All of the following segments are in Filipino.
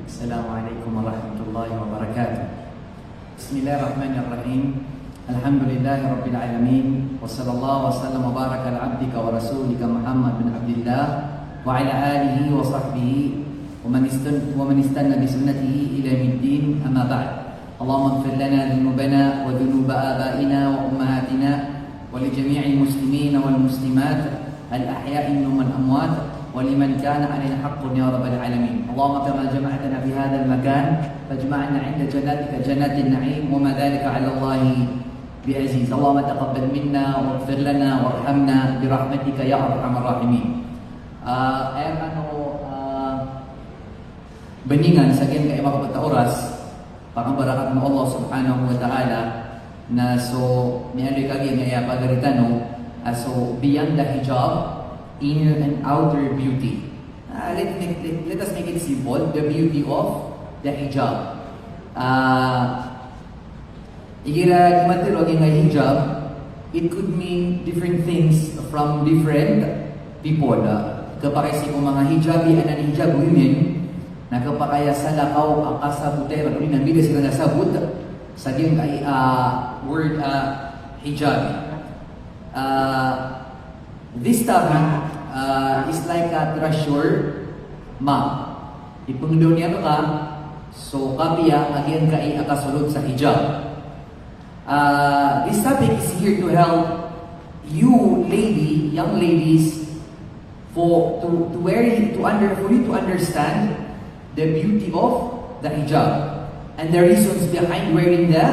السلام عليكم ورحمة الله وبركاته. بسم الله الرحمن الرحيم. الحمد لله رب العالمين، وصلى الله وسلم وبارك على عبدك ورسولك محمد بن عبد الله وعلى آله وصحبه ومن استنى بسنته إلى يوم الدين. أما بعد، اللهم اغفر لنا ذنوبنا وذنوب آبائنا وأمهاتنا ولجميع المسلمين والمسلمات الأحياء منهم والأموات ولمن كان علينا حق يا رب العالمين. اللهم كما جمعتنا في هذا المكان فاجمعنا عند جناتك جنات النعيم، وما ذلك على الله بعزيز. اللهم تقبل منا واغفر لنا وارحمنا برحمتك يا أرحم الراحمين. Beningan sa akin kay mga oras pangabarakat mo Allah subhanahu wa ta'ala na so nialoy kagi nga pagaritano so beyond the hijab, inner and outer beauty. Let us make it simple, the beauty of the hijab. Igira matiro nga hijab, it could mean different things from different people. Kapag ko mga hijabi anan hijab women, nakapakaya sa lakaw akasabutay ron ni nabida sila nasabut sa diyang word hijab. This topic is like a treasure map. Ipungdaw niya ka, so kapiya again kay akasulod sa hijab. This topic is here to help you young ladies for you to understand the beauty of the hijab and the reasons behind wearing the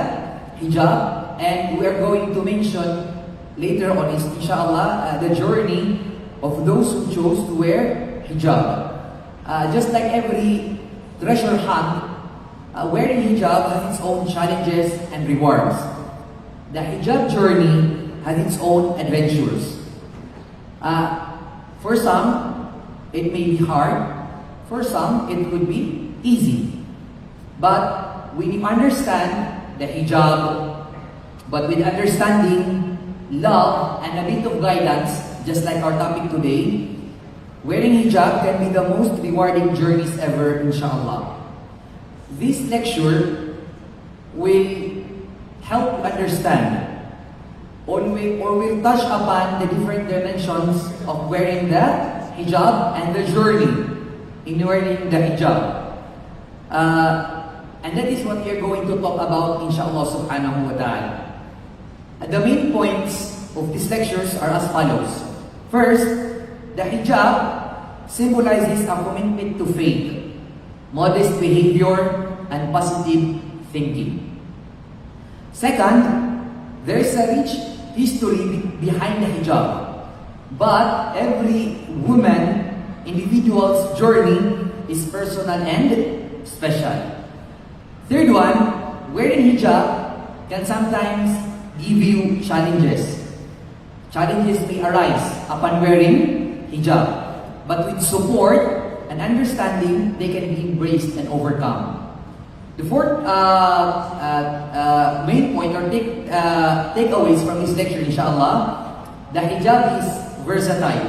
hijab, and we are going to mention later on is inshallah the journey of those who chose to wear hijab. Just like every treasure hunt, wearing hijab has its own challenges and rewards. The hijab journey has its own adventures. For some, it may be hard. For some, it could be easy. But when you understand the hijab, but with understanding, love, and a bit of guidance, just like our topic today, wearing hijab can be the most rewarding journeys ever, inshallah. This lecture will help you understand or will touch upon the different dimensions of wearing the hijab and the journey in wearing the hijab. And that is what we are going to talk about, inshallah subhanahu wa ta'ala. The main points of these lectures are as follows. First, the hijab symbolizes a commitment to faith, modest behavior, and positive thinking. Second, there is a rich history behind the hijab, but every individual's journey is personal and special. Third one, wearing hijab can sometimes give you challenges. Challenges may arise upon wearing hijab, but with support and understanding, they can be embraced and overcome. The fourth main point or takeaways from this lecture, inshallah, the hijab is versatile,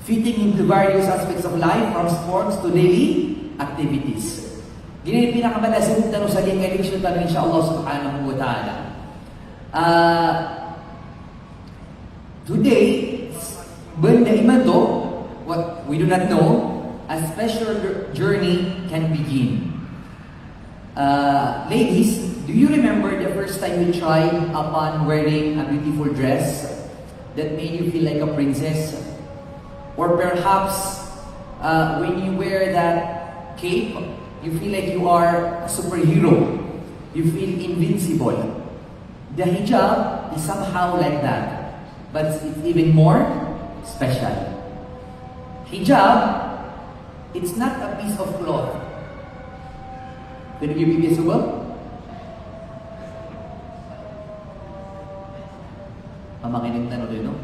fitting into various aspects of life, from sports to daily activities. Ganyan yung pinakamadasong tanong sa aking election tanong, insyaAllah subhanahu wa ta'ala. Today, banda imanto, what we do not know, a special journey can begin. Ladies, do you remember the first time you tried upon wearing a beautiful dress that made you feel like a princess? Or perhaps when you wear that cape, you feel like you are a superhero. You feel invincible. The hijab is somehow like that, but it's even more special. Hijab, it's not a piece of cloth. Can you give me this over? Pamakinig na rin, no?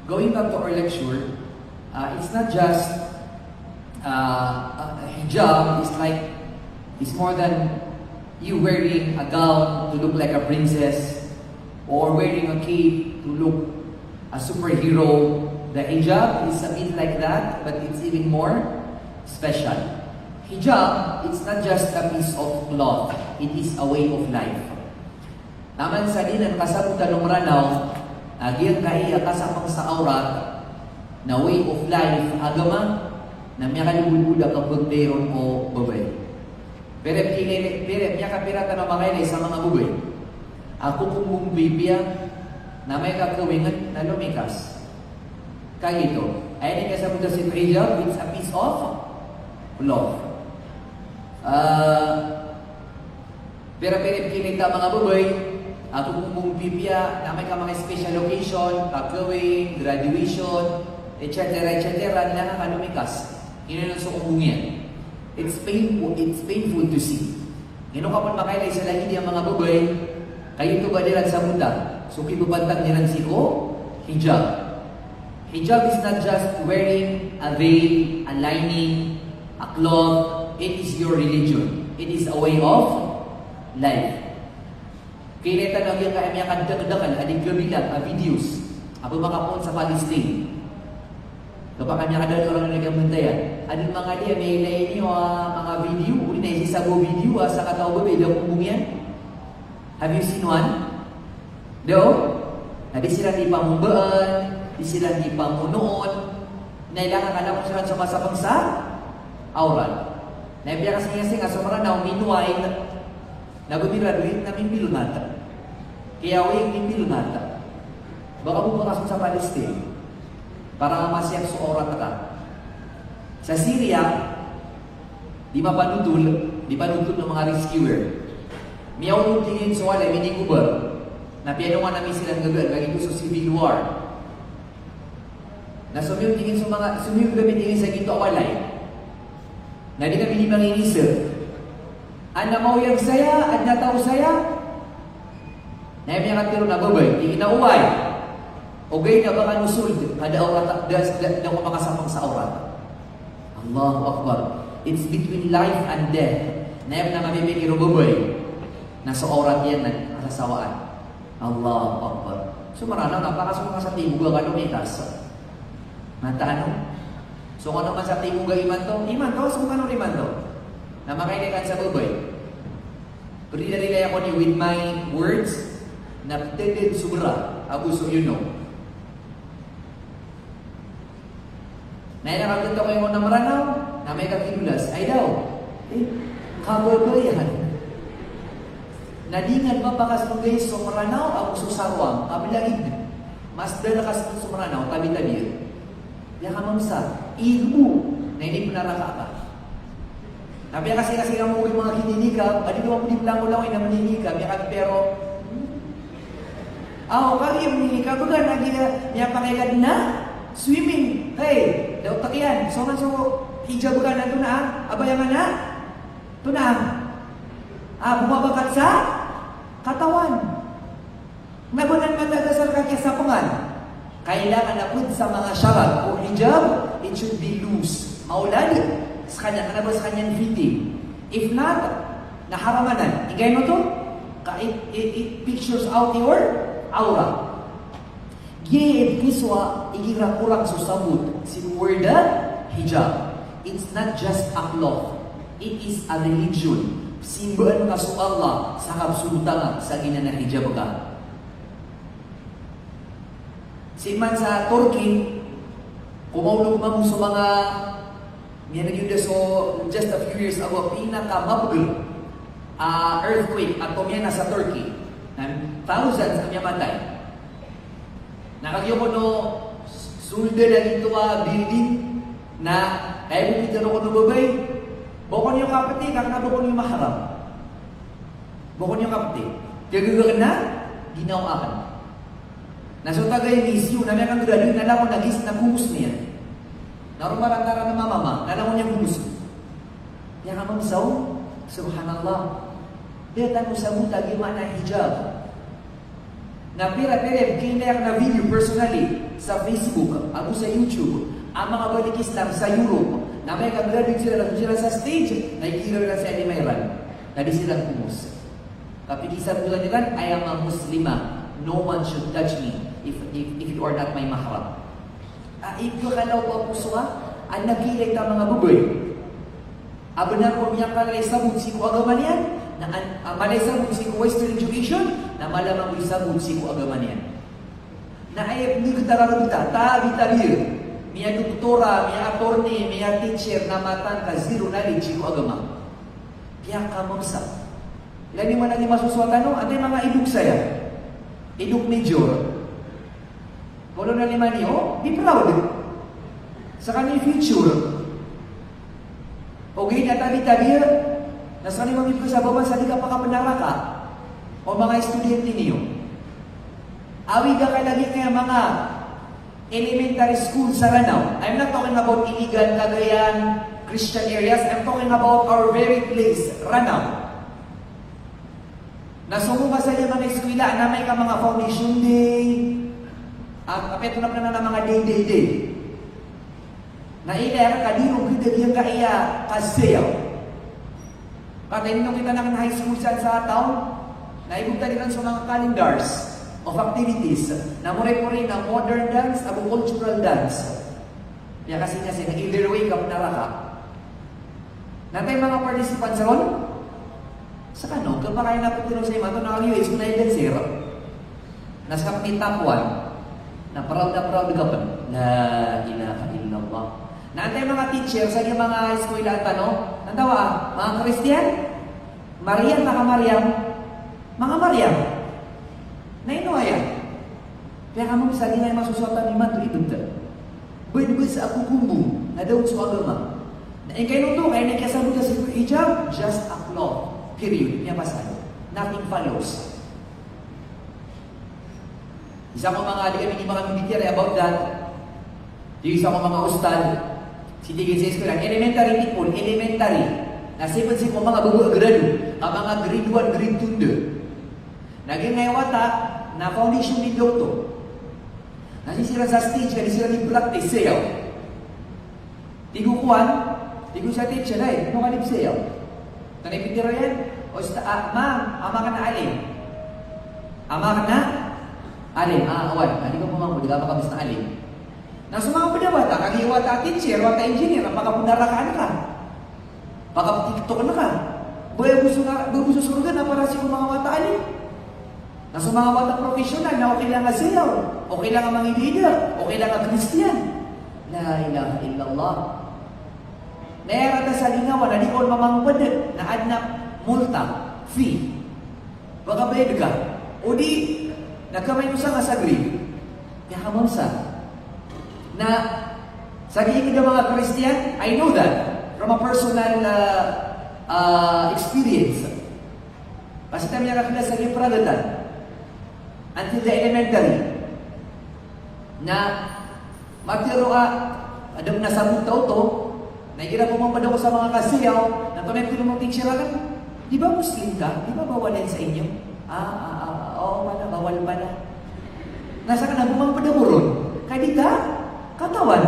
going back to our lecture, it's not just hijab. It's more than you wearing a gown to look like a princess or wearing a cape to look a superhero. The hijab is a bit like that, but it's even more special. Hijab, it's not just a piece of cloth. It is a way of life. Naman sa dinan kasabutan ng ranaw, agyan kaya kasapang sa aurat na way of life agama na miya kalibulbuda kapag meron o babay. Pero miya kapirata na makailay sa mga babay. Ako kung bibia na may kakawingan na lumikas. Kaya ito, ay di kasabutan si hijab, it's a piece of cloth. Pero kinita mga babay, at kung bibya na may ka mga special occasion, kakawin, graduation, etc. na nakalumikas. Yun ang sukong yan. It's painful to see. Yun ka man makailay sa lagi ang mga babay, kayo ito ba nilang sa muta? So kibubantang nilang siko, hijab. Hijab is not just wearing a veil, a lining, a cloth. It is your religion. It is a way of life. Kaya lang yung kaya kadagdagan, adig gabilang, videos. Apo makapon sa Palestine. Kapag kami kadagdagan ko lang nagamuntayan. Anong mga diya, may ilayin niyo mga video. Uli na isisabo video sa kataw ba, daw kung yan. Have you seen one? Daw? Na di sila di pamubaan, di sila di pamunoon. Nailangan ka lang kung sila sumasapang sa aural. Naibiya kasi nga sa maranaw, meanwhile, nagumiraduit na mimbil nata. Kaya way mimbil nata. Baka bumakas sa Palestine para masyak sa orat ka. Sa Syria, di panudul ng mga rescuer. Miyaw tingin sa wala, minigubar. Na piano nga namin silang gagawin, kaya ito sa civil war. Na sumiyo gabi tingin sa ginto awalay. Na di kami di manginisip. Ang namauyang saya, at nataw saya. Naimiyang at tiro na babay, di inauway. Ogay na baka nusul, kada aurat, na makasapang sa aurat. Allahu Akbar. It's between life and death. Naim na mamimik irubabay. Nasa aurat yan, nasasawaan. Allahu Akbar. So maranaw, napakasok ka sa tibuga ka lumikas. Mata ano? So kung ano man sa tibuga iman to, so kung ano iman to? Na makailikan sa babay. Pero dinalilay ako ni with my words na tended sobra. Abuso, you know. Nainakakita ko yung unang maranaw na may kakilulas. Ay daw, kababayan. Nadingan mapakas mo guys sa maranaw, abuso sarwang, kabilagid. Mas dalakas mo sa maranaw, tabi-tabi. Yaka mamsa, ihu, na hindi pinaraka ka. Nabi kasi nga mo mga kininikab, adi doon mo lang ulawin na maninikab, pero kami yung maninikab, bukan niya pangilad na swimming. Hey, daw takyan. So hijab ka na ito na, abayangan na, ito na. Bumabakat sa katawan. Nabunan matagasal ka kaya sa pungan. Kailangan na pud sa mga syarat o hijab, it should be loose. Maulali. Sa kanya, sa kanyang fitting. If not, naharamanan. Igay mo to? It pictures out your aura. Giyed kiswa, igira kurang susabot. Sinuwerda, hijab. It's not just a cloth. It is a religion. Simbahan ka sa Allah sa kabsulutang sa ginana hijab ka. Siman sa Turkey, kumaulog mo sa mga so just a few years ago, pinaka-mabagal earthquake at tumya na sa Turkey. Thousands ang yamatay. Nakagyo ko no sulda na dito building na kaya mo dito ko no babay. Bukon yung kapatid, kakabukon yung maharap. Bukon yung kapatid. Kaya na, ginawa ka. Nasa tagay issue na may kang graduate na lang ko nagumus niya. Narumarantara na mamama, nalang mo niyang gusto. Yang amang saw, subhanallah. Deta mo sa muta, gima na hijab. na pira-pira, kinayak na video personally sa Facebook, ako sa YouTube, ang mga balik Islam sa Europe, na may kag-graduate sila sa stage, nakikira na sa Mayran, na di silang pumus. Kapikisan nila nila, I am a Muslima. No one should touch me if you are not my mahram. If you kalaw pa puswa, ang nagkilay ta mga buboy. Abanar ko miyak kalay sabog si ko agaman yan, na malay sabog si ko Western education, na malamang ko sabog si ko agaman yan. Na ayap ni kita tabi-tabi, miya doktora, miya attorney, miya teacher, na matan ka zero knowledge si ko agama. Kaya ka mamsak. Ilan yung mga masuswatan no? At yung mga idug saya. Idug major. Kung na lima niyo, be proud. Sa kanyang future. Okay, natabi-tabi, nasa kanyang mamit ko sa baba, sa di ka pakapanaraka. O mga estudyante niyo. Awi ka kalagi kaya mga elementary school sa Ranao. I'm not talking about Iligan, Cagayan, Christian areas. I'm talking about our very place, Ranao. Nasumuka sa iyo mga eskwela na may ka mga foundation day, kapeto na ng mga day. Na ila ka dirong kita diyan ka iya kasayaw. Pagkain nung kita na high school sa town, naibugta din sa mga calendars of activities na mure-mure na modern dance, abo cultural dance. Kaya kasi na either way ka naraka. Natay mga participants ron, sa kano, kapag kaya napagtulong sa ima, ito na ang US, kuna yung dancer, nasa kapit top 1, na proud ka pa, la ilaha illallah. Naantay mga teacher, sa yung mga eskwela at ano, nandawa, mga Christian, Mariam, mga Mariam, na inuaya. Kaya kamo bisa din ay masusuatan ni Manto Idugda. Buwan sa ako kumbong, na daw sa agama. Na yung kayo nung kaya nagkasabot sa hijab, just a cloth. Period. Niya pasado. Nothing follows. Isa ko mga kami ni mga military about that. Yung isa ko mga ustad. Sitigin sa eskwela. Elementary people. Elementary. Nasipan si ko mga grado. Ang mga grade 1, grade 2. Naging ngayawata na foundation ni Doto. Nasisira sa stage. Kasi sila ni practice sayaw. Tigukuan. Tigu sa teacher ay. Ano ka nip sayaw? Kanipitiro yan? O ma'am, ama ka na alin? Ama ka na? Alin? Awan. Hindi ko pumampo, di ka makabis na alin. Nasa mga pinawata, kagiwata teacher, wata engineer, pagkapunarakaan ka. Pagkaputiktok na ka. Buhay gusto surugan na para si mga wata alin. Nasa mga wata professional na okay lang nga sayaw, okay lang nga mga leader, okay lang nga Christian. La ilaha illallah. Nayarata sa lingawan na di ko mamangpad na adnak multa, fee. Baka bayad ka. O di, nagkamay mo sa nga sa grade. Kaya kamamsa. Na, sa giingin ng mga Christian, I know that from a personal experience. Kasi kami nakakila sa Gipragatan until the elementary na matiro ka, adong nasabot tao to, nakikita po mong ako sa mga kasiyaw, na tunay ko namang teacher agad, di ba Muslim ka? Di ba bawalan sa inyo? Oo pala, bawal pala. Nasa ka na bumang mo ron? Kaya di ka, katawan.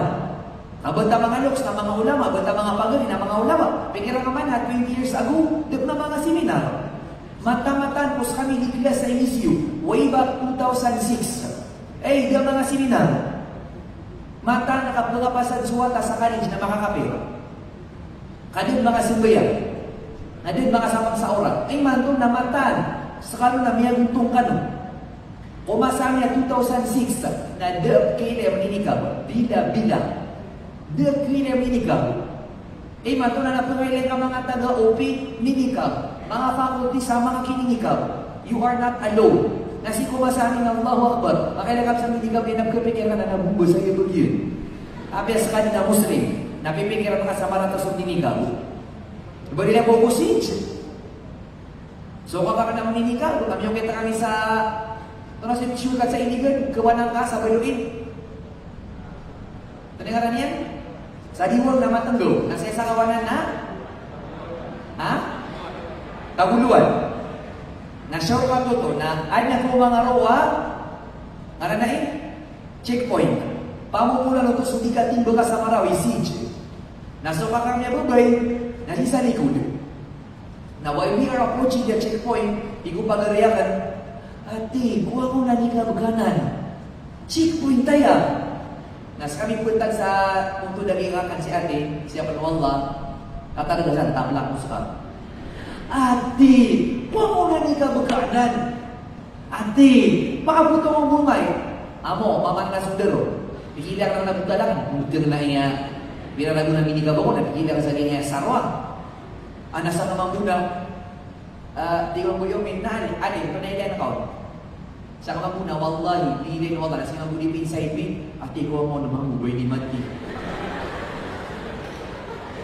Abanta mga looks na mga ulama, abanta mga pagaling na mga ulama. Pikira ka man, 20 years ago, dip na mga seminar. Mata-matan po kami ni class sa MSU, way back 2006. Di mga seminar. Mata nakapagapasad suwata sa college na makakapira. Kadin mga simbayan. Kadin mga samang sa orat. Ay man doon namatan. Sa kanon na miyagutong kanon. Kumasang niya 2006 na the KLM inikab. Bila. The KLM inikab. Ay man doon na napangailan ka mga taga-OP ninikab. Mga faculty sa mga kininikab. You are not alone. Nasi kumasang ng Allahu Akbar. Makilagap sa minikab ay nagkapikiran na nabubo sa iyo yun. Abias ka na Muslim. Napipikiran ka sa maratas o tinikab. Iba nila po kusins. So kung ka na maninikaw, kami yung kita kami sa sugat sa inigan, kawanan ka sa baluin. Tanengaran yan? Sa diwang na matando, nasa isa kawanan na? Taguluan. Na sure ka to na, ay na ko mga roa, Ano na checkpoint. Pamumula lang ito, sudi ka timba ka sa Marawi, siege. Nasuka kami babay, nasi sa likod. Now, while we are approaching the checkpoint, iku pagariyakan, ate, kuha ko na ni kabaganan. Checkpoint tayo. Nas kami punta sa punto dagingakan si ate, siya panwala, kataragasan, tablak mo sa ate, kuha ko na ni kabaganan. Ate, makabuto mong bumay. Amo, maman na sundero. Pikila ka na nabutalang, butir na iya. Bila lagu na minigabaw ko, napikila ka sa ganyan sarwa. Anasa naman muna, tingnan mo yung minali, ito na ilan ako. Sa mga muna, wallahi, pilin wala, nasa mga bulipin sa ibig, ate ko mo naman mubay ni Mati.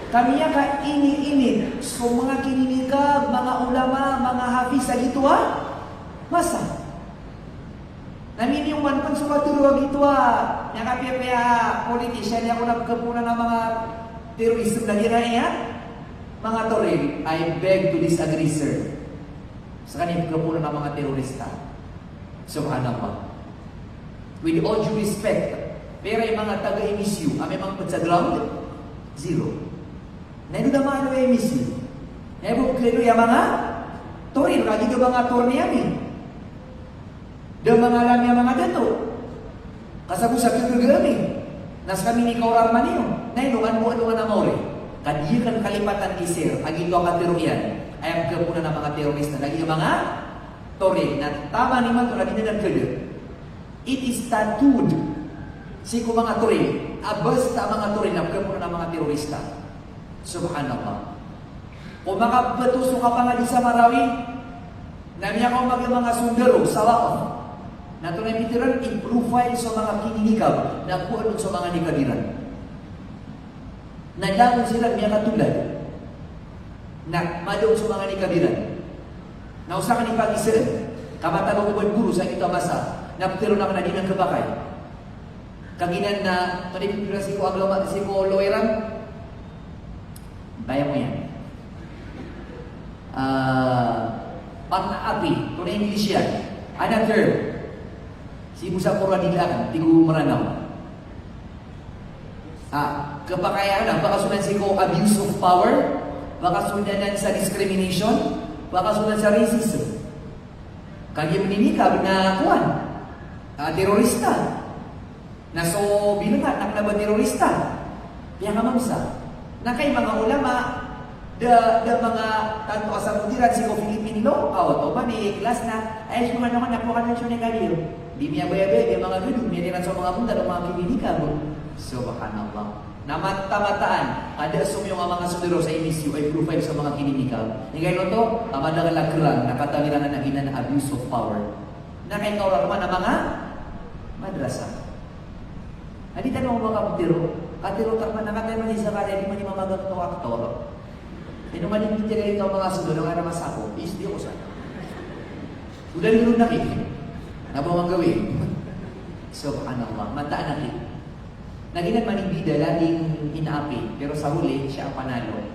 Kami ka ini-init, so mga kininikab, mga ulama, mga hafiz sa gitwa, masa? Namin yung manpan sa maturuwag ito nakapiyapaya politician niya ako nagkapunan ng mga terrorism na ginaya. Mga toril, I beg to disagree, sir. Sa kanyang pagkapunan ng mga terorista. Subhanallah. With all due respect, pero yung mga taga-emisyu, may mga pad sa ground, zero. Naino naman ano yung emisyu? Naino klero yung mga toril, lagi ka mga toril yamin. Dan mengalami yang mga dato. Kasabu sa kagagami. Nas kami ni kaurarman niyo. Na inungan mo na mauri. Kadiyan kalipatan kisir. Agi ito ang katiruyan. Ayam kepunan ng mga terorista. Lagi yung mga tori. Na tama ni man ito. Lagi na nagkada. It is tattooed. Siku mga tori. Basta mga tori na kepunan ng mga terorista. Subhanallah. Kung makabatusok ka pa nga di sa Marawi, namiya ko mga sundero sa laon. Nato na pitiran i-profile sa mga kininikab na kuha sa mga nikabiran. Naglamon sila niya katulad na madong sa mga nikabiran. Na usa ka ni pag-isir, kamatalo ko guru sa ito masa, na putiro na kanadinan kabakay. Kaginan na, manipipira si ko ang si ko loeran, bayan mo yan. Pang-api, kung na English yan. Another, si Musa Pura Dilaan, Tigu Maranaw. Kapakayan na, baka sunan si ko abuse of power, baka sunan sa discrimination, baka sunan sa racism. Kaya mininikab na kuwan, terorista. Na so, bilangat, nakalaban terorista. Kaya nga mamsa, na kay mga ulama, the mga tanto asamutiran si ko Philippine law, o ba ni class na, ay mga naman nakuha na siya ni Kalil. Di miya bayabe, di mga gudong, miya niran sa mga punta ng mga kibinikab. Subhanallah. Namata-mataan, ada yung mga sundero sa MSU ay profile sa mga kibinikab. Ngayon ito, madagal lagran, nakatamiran na ina na abuse of power. Na kay kauraman na mga madrasa. Hadita mo mga putiro, katiro ka man nakatayo man sa kanya, di man ni mamagang ito aktor. Ino man yung pintiray ito mga sundero, nga naman sa ako, is di ako sana. Udah nilun na kayo. Nabawang gawin. Subhanallah. Mataan na kayo. Naginag manibida, laging inaapi. Pero sa huli, siya ang panalo.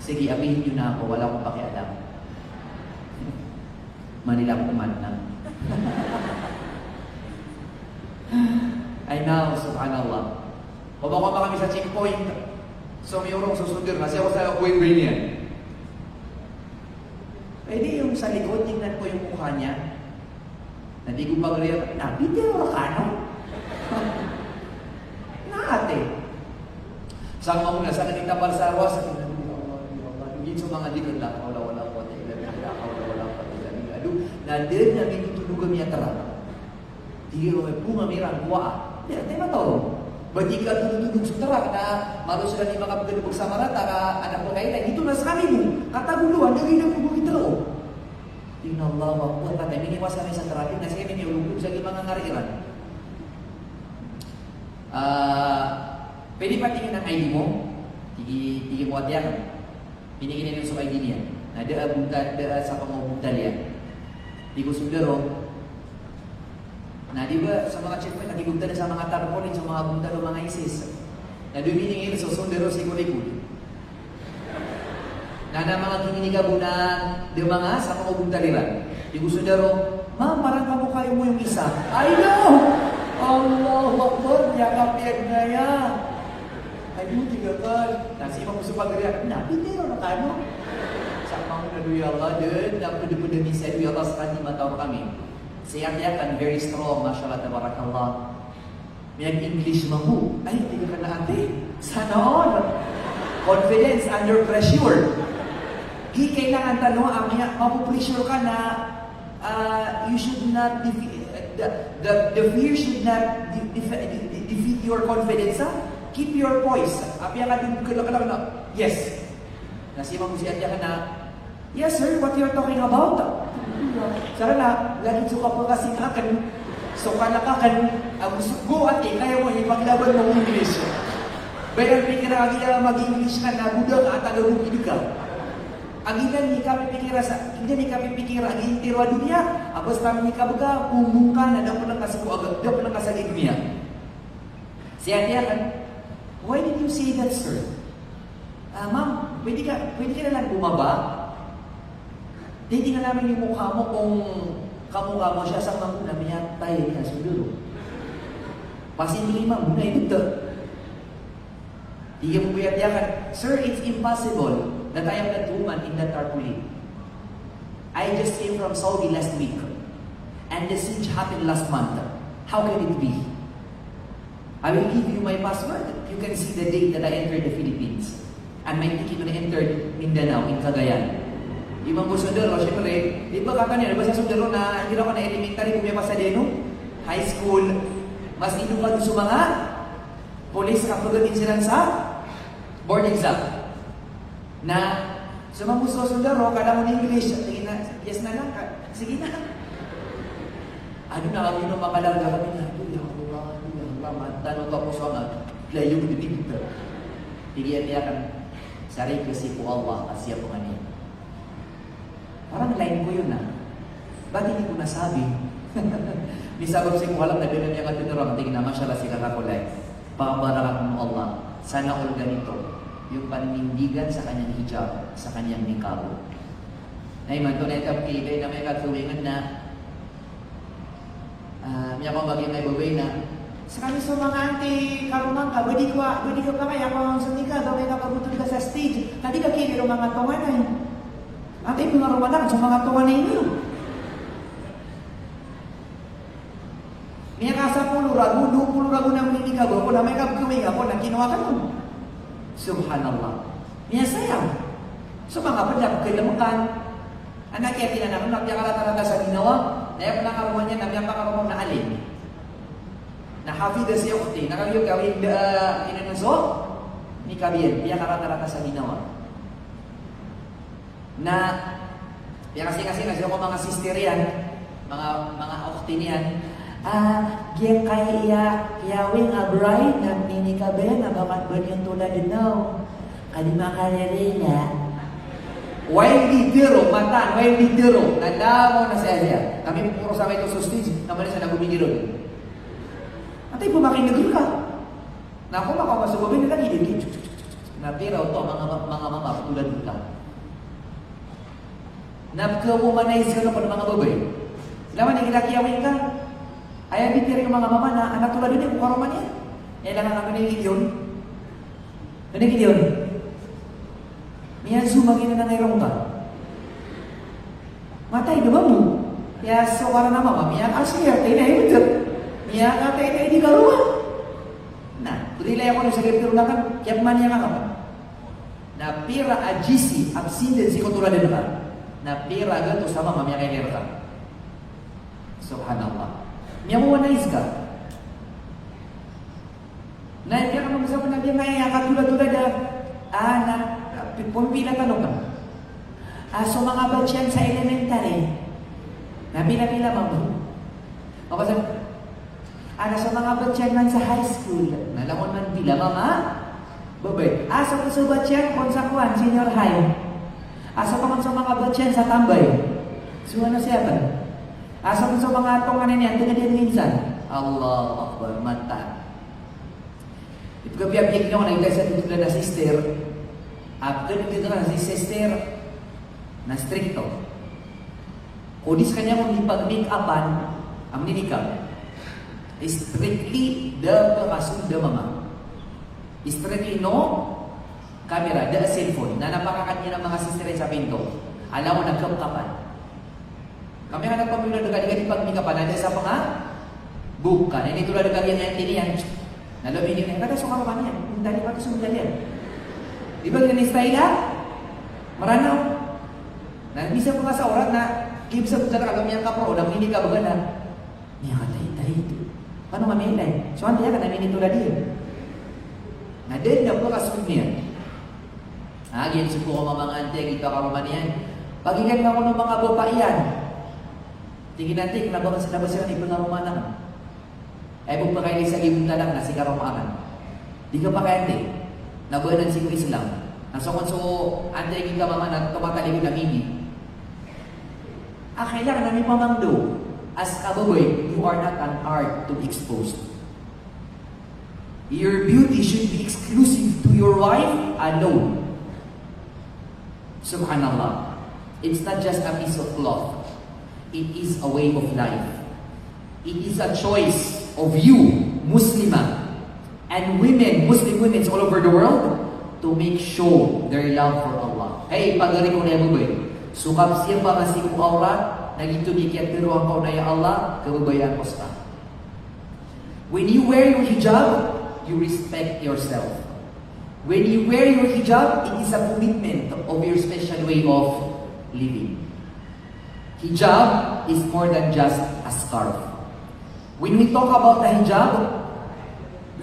Sige, apihin nyo na ako. Wala akong pakialam. Manilang kuman na. Ay now, subhanallah. Pabako pa kami sa checkpoint. So, may urong susunod. Kasi ako sa way niya. Pwede yung sa likod, tingnan ko yung mukha niya. Hindi ko ba gano'n, nabitero ka, no? Naate. Saan mo muna, saan natin tapal sa arwas? Hindi sa mga dikot lang, wala ko, wala ko, nadir na minutulugan niya tara. Hindi ko may bunga mirang kuwa. Hindi matulog. Ba't di ka tutulog sa tara na maros sila ni mga pagkalubog sa marata ka anak ko kayo, dito na sa kami mo, kataguluhan, naging nagpupugit talo. Tingnan Allah, wapot na tayo, miniwasan na sa tarapi, na siya minulugog sa mga ngariran. Pwede pa tingin ang ID mo, tigi mo at yan. Piniginin yung sa ID niya. Ada sa pangubuntal yan. Di ko sundero. Na di ba sa mga checkpoint, nagigugta na sa mga tarpaulin, sa mga buntal o mga ISIS. Na dumingin sa sundero si kulikuli. Na mga kininigabunan, di mga sa mga buntaliran. Di ko sundero, ma'am, parang kamukha mo yung isa. I know! yakap yan na ya. Ayun, tigagal. Nasi mo sa pagriyak, napitero na kano. Sama mo na duya Allah, dun, napudu-pudu ni sa duya Allah sa kanil mataw kami. Siyak-yakan, very strong, mashallah, tabarakallah. May English mahu. Ay, tiga ka na ate. Sana all. Confidence under pressure. Di kailangan tanong ang mapupressure ka na you should not the fear should not defeat your confidence. Keep your voice. Api ang ating kailangan na, yes. Nasi mo siya ka na, yes sir, what you're talking about? Sara na, lagi suka po kasi akan. So kalakakan, ang go at kaya mo ipaglaban mo English. Pero pikira agila mag-English ka na budak at Tagalog ka. Agila ni kami pikira sa hindi ni kami pikira ang intiro dunia. Apos kami ni kabaga umungkan na dapat lang kasi ko agad dapat lang sa dunia. Siya dia kan, why did you say that sir? Ma'am, pwede ka na lang bumaba. Titingnan namin yung mukha mo kung kamukha mo siya sa mga namin tayo niya sunduro. Pasin lima muna ito. Hindi mo buyat-yakan, sir, it's impossible that I am that woman in that tarpaulin. I just came from Saudi last week. And the siege happened last month. How can it be? I will give you my password. You can see the date that I entered the Philippines. And my ticket when I entered Mindanao in Cagayan. Ibang po sundalo, syempre, di ba kakanya, diba sa sundalo na hindi ako na elementary, bumiyapa sa deno, high school, mas inukad sa mga police kapag silang sa board exam. Na sumamuso sundalo, kada mo ng English, sige na, yes na lang, sige na. Ano na kami nung makalarga kami na, ya Allah, tanong ka po sa mga layo ko dito. Tigiyan-tiyakan, sari kasi po Allah, asya po kanina. Parang line ko yun Ba't hindi ko nasabi? Di sabab si ko alam na bilang niya katinurang tingin naman siya sila kakulay. Pabarakan mo Allah. Sana all ganito. Yung paninindigan sa kanyang hijab, sa kanyang nikabo. Na iman to na itapkibay na may katuwingan na may akong bagay na ibabay na sa kami sa mga anti-karumang ka, pwede ka pa kaya kung sa nika, daw may nakabutol ka sa stage. Hindi ka kiri mga tawanan. Ate, mga rumalang sa mga tawanan niyo. May kasa pulo ragu ng minikago, kung na may kapkuming ako, na kinuha ka nun. Subhanallah. May sayang. So mga padap, kailamukan. Anak kaya tinanam, napyakarata sa ginawa, naya panakaruman niya, napyakarumang na alin. Nahafida siya ukti, nakagiyog gawin inanaso, ni Kabir, piyakarata sa ginawa. Na kasi kasi ako mga sister yan, mga ukti niyan, Giyang kaya wing abray na minikabe na bakat ba yung tulad no? Kalima karerina. While lidero, matan, while lidero, nandamo na siya siya. Kami puro sa ito sa stage, naman siya nagumigilon. Atay pumakinagul ka. Na ako makapasubabin na lang ilin. Natiraw to, mga mama, tulad ka. Napka-womanize ka na pa ng mga babay. Laman, nagilakiyawin ka. Ayaw bitiri ng mga mama na anak tulad din, kung karoman yan. Kailangan kami ng Gideon. Ano yung Gideon? Miyan sumagin na nangyarong ka. Matay, diba mo? Kaya so para na mama, miyan asir, tayo na himutap. Miyan tayo di karuan. Na, turilay ako ng sakit na kan, kaya man niya ka. Na pira ajisi, abstinency ko tulad din ka. Na pira gato sama mama, miyan kaya ka. Subhanallah. Miya mo wanais ka. Na kaya ka mamasama na diyan nga katulad-tulad na pumpila tanong ka. So mga batch yan sa elementary, na pila-pila mo. O kasi, sa mga batch yan man sa high school, nalamon man pila, mama? Babay. Sa batch yan, konsakuan, senior high. Sa mga batch yan sa tambay. So ano siya ba? Asa sa mga tonganan niya, tingnan din minsan. Allahu Akbar, mata. Ito ka biyabiyag nyo, nagdahil sa titulo na sister. After dito na si sister, na stricto. Kudis kanya kung ipag-make-upan, ang ninikab. Strictly the kasunda mama. Strictly no camera, the cellphone. Na napakakat niya ng mga sister sa pinto. Alam mo, nagkapkapan. Kami nga nagpamilya na gani-gani pag may kapanan sa mga buka. Na ini tulad ng kanyang entity yan. Nalabinin na, kada sukang pa niyan. Dali pa ito sumundan yan. Di ba ganyan style ha? Maranaw. Bisa ko nga sa oras na kibsa ko ka kami ang kapro, na hindi ka baga na niya ka tayo. Paano kami ilay? So, ang tiya ka namin ito na din. Na din na po kasunod niya. Agin, suko ko mamang ante, ito ka mamang yan. Pag-ingat na ko ng mga bapaian. Tingin natin, nabakan sila ba sila ni Pangamanan? Ay, kung pa kayo sa ibang talang na si Karamakan. Di ka pa kaya ante. Nabuhanan si Islam. Nasokon so, ante, hindi ka mamang na tumatalig na mini. Kailangan namin pamangdo. As kababoy, you are not an art to be exposed. Your beauty should be exclusive to your wife alone. Subhanallah. It's not just a piece of cloth. It is a way of life. It is a choice of you, Muslimah, and women, Muslim women all over the world, to make sure their love for Allah. Hey, pagari ko na yung babae. Sukap siya pa kasi kong aurat, nagito di kaya tiruan ko na ya Allah, kababayan ko sa. When you wear your hijab, you respect yourself. When you wear your hijab, it is a commitment of your special way of living. Hijab is more than just a scarf. When we talk about the hijab,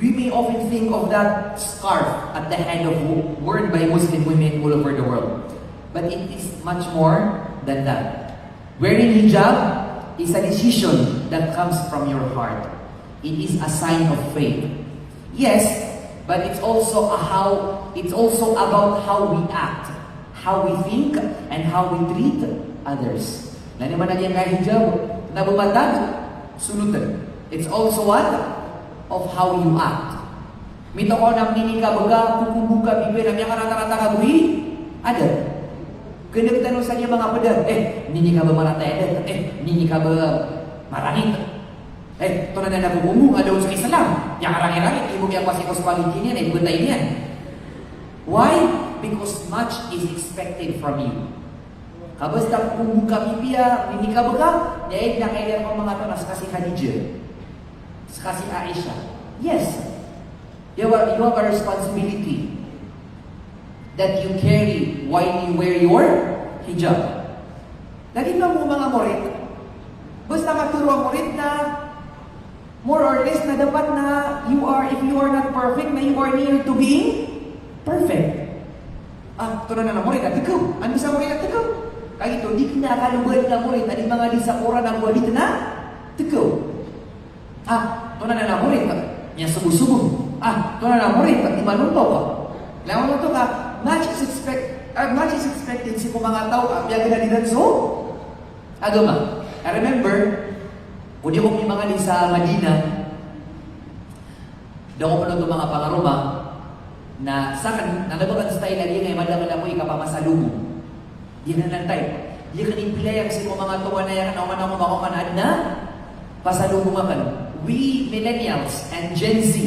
we may often think of that scarf at the head of worn by Muslim women all over the world. But it is much more than that. Wearing hijab is a decision that comes from your heart. It is a sign of faith. Yes, but it's also about how we act, how we think, and how we treat others. Na naman nagyang hijab na bumatag, sunutan. It's also what? Of how you act. Mito ko nang nini ka baga, kukubuka, bibir, ang yung karata-rata ka buhi, ada. Kaya sa niya mga pedal, nini ka ba maratay, nini ka ba marangit, ito na nabubumong, daw sa Islam, yung karangit-rangit, ibig yung pasikos quality niyan, butay niyan. Why? Because much is expected from you. Kabasta kukubuka, bibir, nini ka baga, dahil nakailan ko mga ito, kasi Khadijah, kasi Aisha. Yes, you have a responsibility that you carry while you wear your hijab. Lagi na mo mga morit. Basta maturo ang morit na more or less na dapat na if you are not perfect, na you are near to being perfect. Ito na morit na tikaw. Ano sa morit na tikaw? Kaya ito, di kinakalubuhan na morit. Ano mga di sa kura ng walit na tikaw. Ito na morit. Niya subo-subo. Ito na morit. Di manunto ka. Lawan na ito ka, much is expected si mga tao biyaga na din so agama. I remember kung di ko may mga din sa Madina daw ko pa ng mga pangaroma na sa akin nalabagan style lagi ngayon madami na mo ikapamasalubo di na nantay di ka nipilayang si mga tuwa na yan naman ako makakanad na pasalubo makan. We millennials and Gen Z,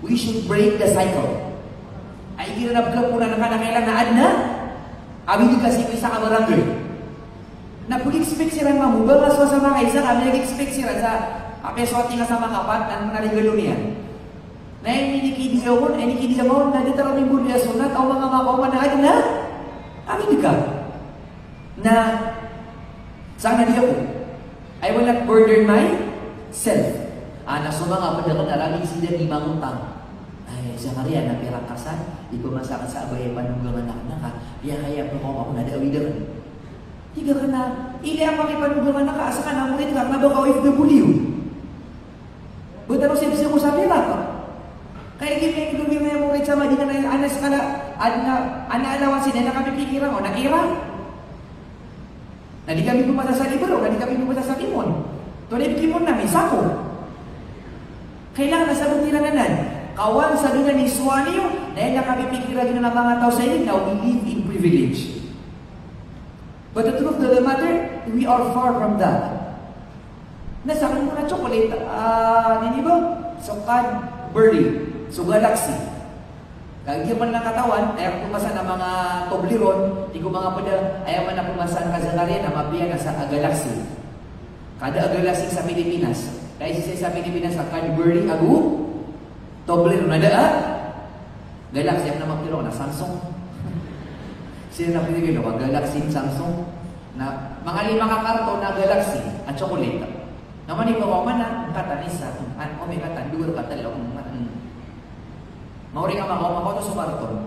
we should break the cycle. Ay ginanap ka po na nakanakailan na adna, amin kasi ko isa ka barangay. Na pag-expect sila mamu, ba nga sa mga isa, kami nag-expect sila sa apeswati nga sa mga kapat na narigalo niya. Na yung minikidi sa ako, ay nikidi sa mga, na dito kami muli asunat, o mga makawa na adna, amin ka. Na, saan na di ako? I will not burden myself. Naso mga padakan na raming sila di mangutang. Sa Maria na perang kasal, di ko masakan sa abay panunggang anak na ka, kaya po ako nadawidan. Tiga ka na, ang makipanunggang anak ka, asa ka na mulit ka, nabaw ka OFW. Buta no siya ko sabi ba ka? Kaya gini na yung mulit sa Madina na yung anas ka na, ana-alawan sila na kami pikirang o, nakirang. Na di kami pumasa sa libro, na di kami pumasa sa kimon. Tunay kimon na, may sako. Kailangan nasagot nila nanan. Kawan sa dunia ni suwani yun, dahil nakapipikira din ng mga tao sa inyo, now we live in privilege. But the truth of the matter, we are far from that. Nasa akin mo na chocolate, nini ba? So, Cadbury. So, Galaxy. Kaya man ng katawan, ayaw pumasan ng mga Toblerone, di ko mga pada, ayaw man na pumasan ka sa na mabiyan na sa Galaxy. Kada Galaxy sa Pilipinas. Kaya siya sa Pilipinas, sa Cadbury, Toblerone, nada Galaxy, ang naman pilo na Samsung. Sino na pinigil ako? Galaxy, Samsung. Na, mga 5 karton na Galaxy at chocolate. Naman ikaw ako man na katanis sa may katan, duwero katalong. Mauri ka makaw to sa karton.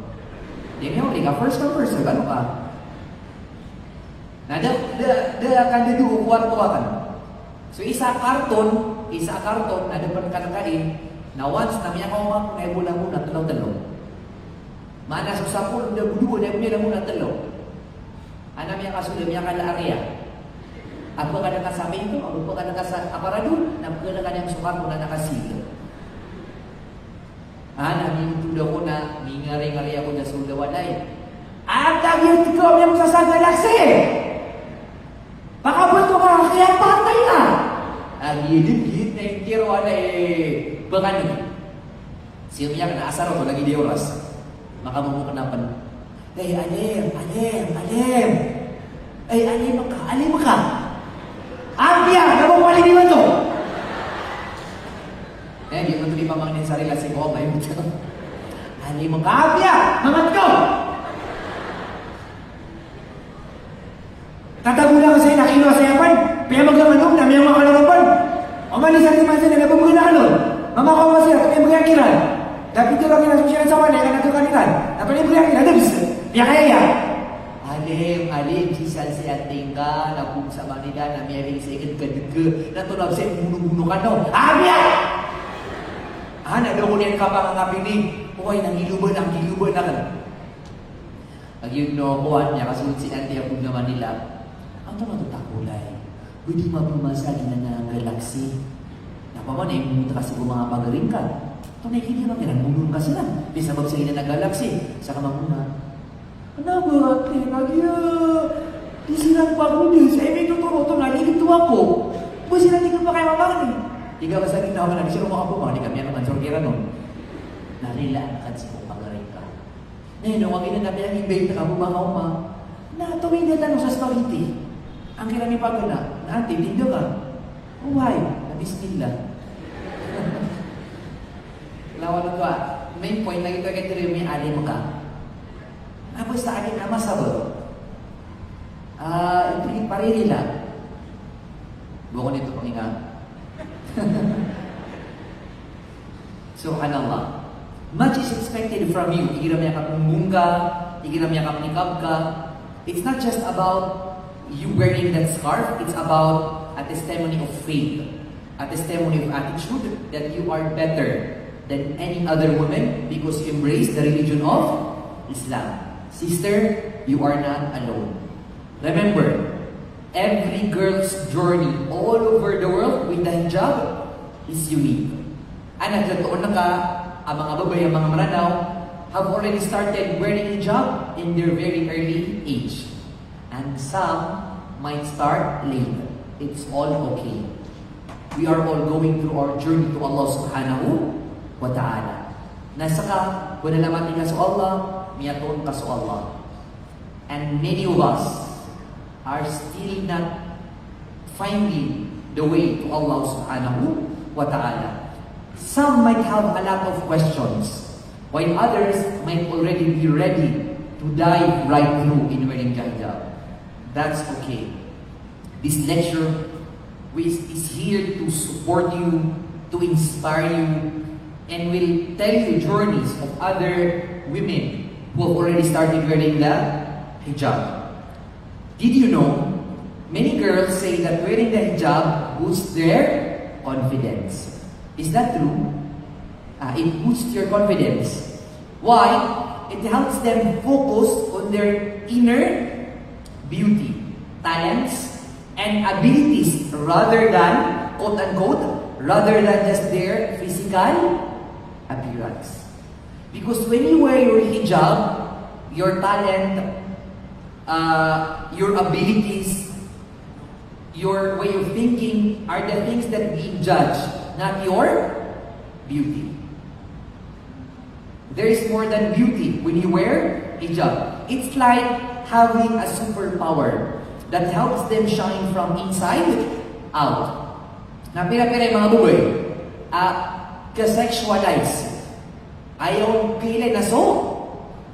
Di mauri ka, first come first, ano ka? Na, kan dudu, kwarto ka. So, isa karton, na dapat ka nakain, na once na miya ka umak, na muna, talo-talo. Mana sa sapul, na budugo, na muna, talo. Ana miya kasulay, miya ka area. Ako ka nakasabi ito, ako ka nakasabi aparador, na pagkala ka niyang sukar mo na nakasilo. Namintudo ko na, ngari-ngari ako na sulawaday. Ang tagit ko, may sa Galaxy! Pakabot ko ka, kaya patay na! Gilid na yung tiro, bangani. Siya miyak na asaro ko, lagi di oras. Makamumukanapan. Alim! Alim ka! Abya! Napapalini mo to! Di mo ito ipamangin sa relasyon ko, may mo ito. Alim ka, Abya! Mamat ko! Tatagulan ko sa'yo, nakinuha sa yapan. Kaya maglamanong na, may mga kalarapan. O malisan ni Mansa na nabamagin na kalon. Mamakaw mo siya, kaya magyakiran. Dapat ito lang kinasosyalan sa wanay, kanang kanitan. Dapat yung magyakiran, dabis. Kaya kaya. Alim, sisal si ating ka, napung sa manila, na may ring sa ikad kadagka, na tunab sa buno-buno ka no. Abya! Nadaw ko niyan ka pa nga pinig. Uy, nangiluban na ka.Ag-yun no, kuhan niya, kasunod si Auntie Apog naman nila. Ang tumatakulay, hindi mapumasa na ng Galaxy. Napaman eh, pumunta kasi kung mga pagaring ka. Ito na ikili naman, pinagmulong ka sila. Bisa magsalina ng Galaxy, sa kamamuna. Ano ba, nagya? Di silang pagulis. May tuturo ito, nagigito ako. Kung silang tigil pa kayo mamangin. Tiga ka sa ginawa ka na, di sila mga po, di kami naman, sorkira nun. Narilaan ka sa kung pagaring ka. Ngayon, huwag ina namin ang invade na kabubang-uma. Natawin na tanong sa spaghetti. Ang kinami pagana, natin, hindi ka. Why? Na-bismillah. Lawan na ba? Main point, lagi ko kayo may alim ka. Tapos sa akin na masabot. Ito paririla. Buko nito pang inga. Subhanallah. Much is expected from you. Igiram niya ka mungga, igiram niya ka nikab ka. It's not just about you wearing that scarf. It's about a testimony of faith. A testimony of attitude that you are better than any other woman because you embrace the religion of Islam. Sister, you are not alone. Remember, every girl's journey all over the world with the hijab is unique. Nagkatoon na ka, ang mga babae, ang mga maranaw, have already started wearing hijab in their very early age. And some might start late. It's all okay. We are all going through our journey to Allah subhanahu wa ta'ala. Nasa ka, kung nalaman ka sa Allah, miyatun ka sa Allah. And many of us are still not finding the way to Allah subhanahu wa ta'ala. Some might have a lot of questions, while others might already be ready to dive right through in wearing hijab. That's okay. This lecture is here to support you, to inspire you, and will tell you journeys of other women who have already started wearing the hijab. Did you know, many girls say that wearing the hijab boosts their confidence. Is that true? It boosts your confidence. Why? It helps them focus on their inner beauty, talents, and abilities rather than, quote-unquote, rather than just their physical appearance. Because when you wear your hijab, your talent, your abilities, your way of thinking are the things that being judged, not your beauty. There is more than beauty when you wear hijab. It's like having a superpower that helps them shine from inside out. Na pira-pira yung mga buboy, ka-sexualize. Ayaw kilay na so,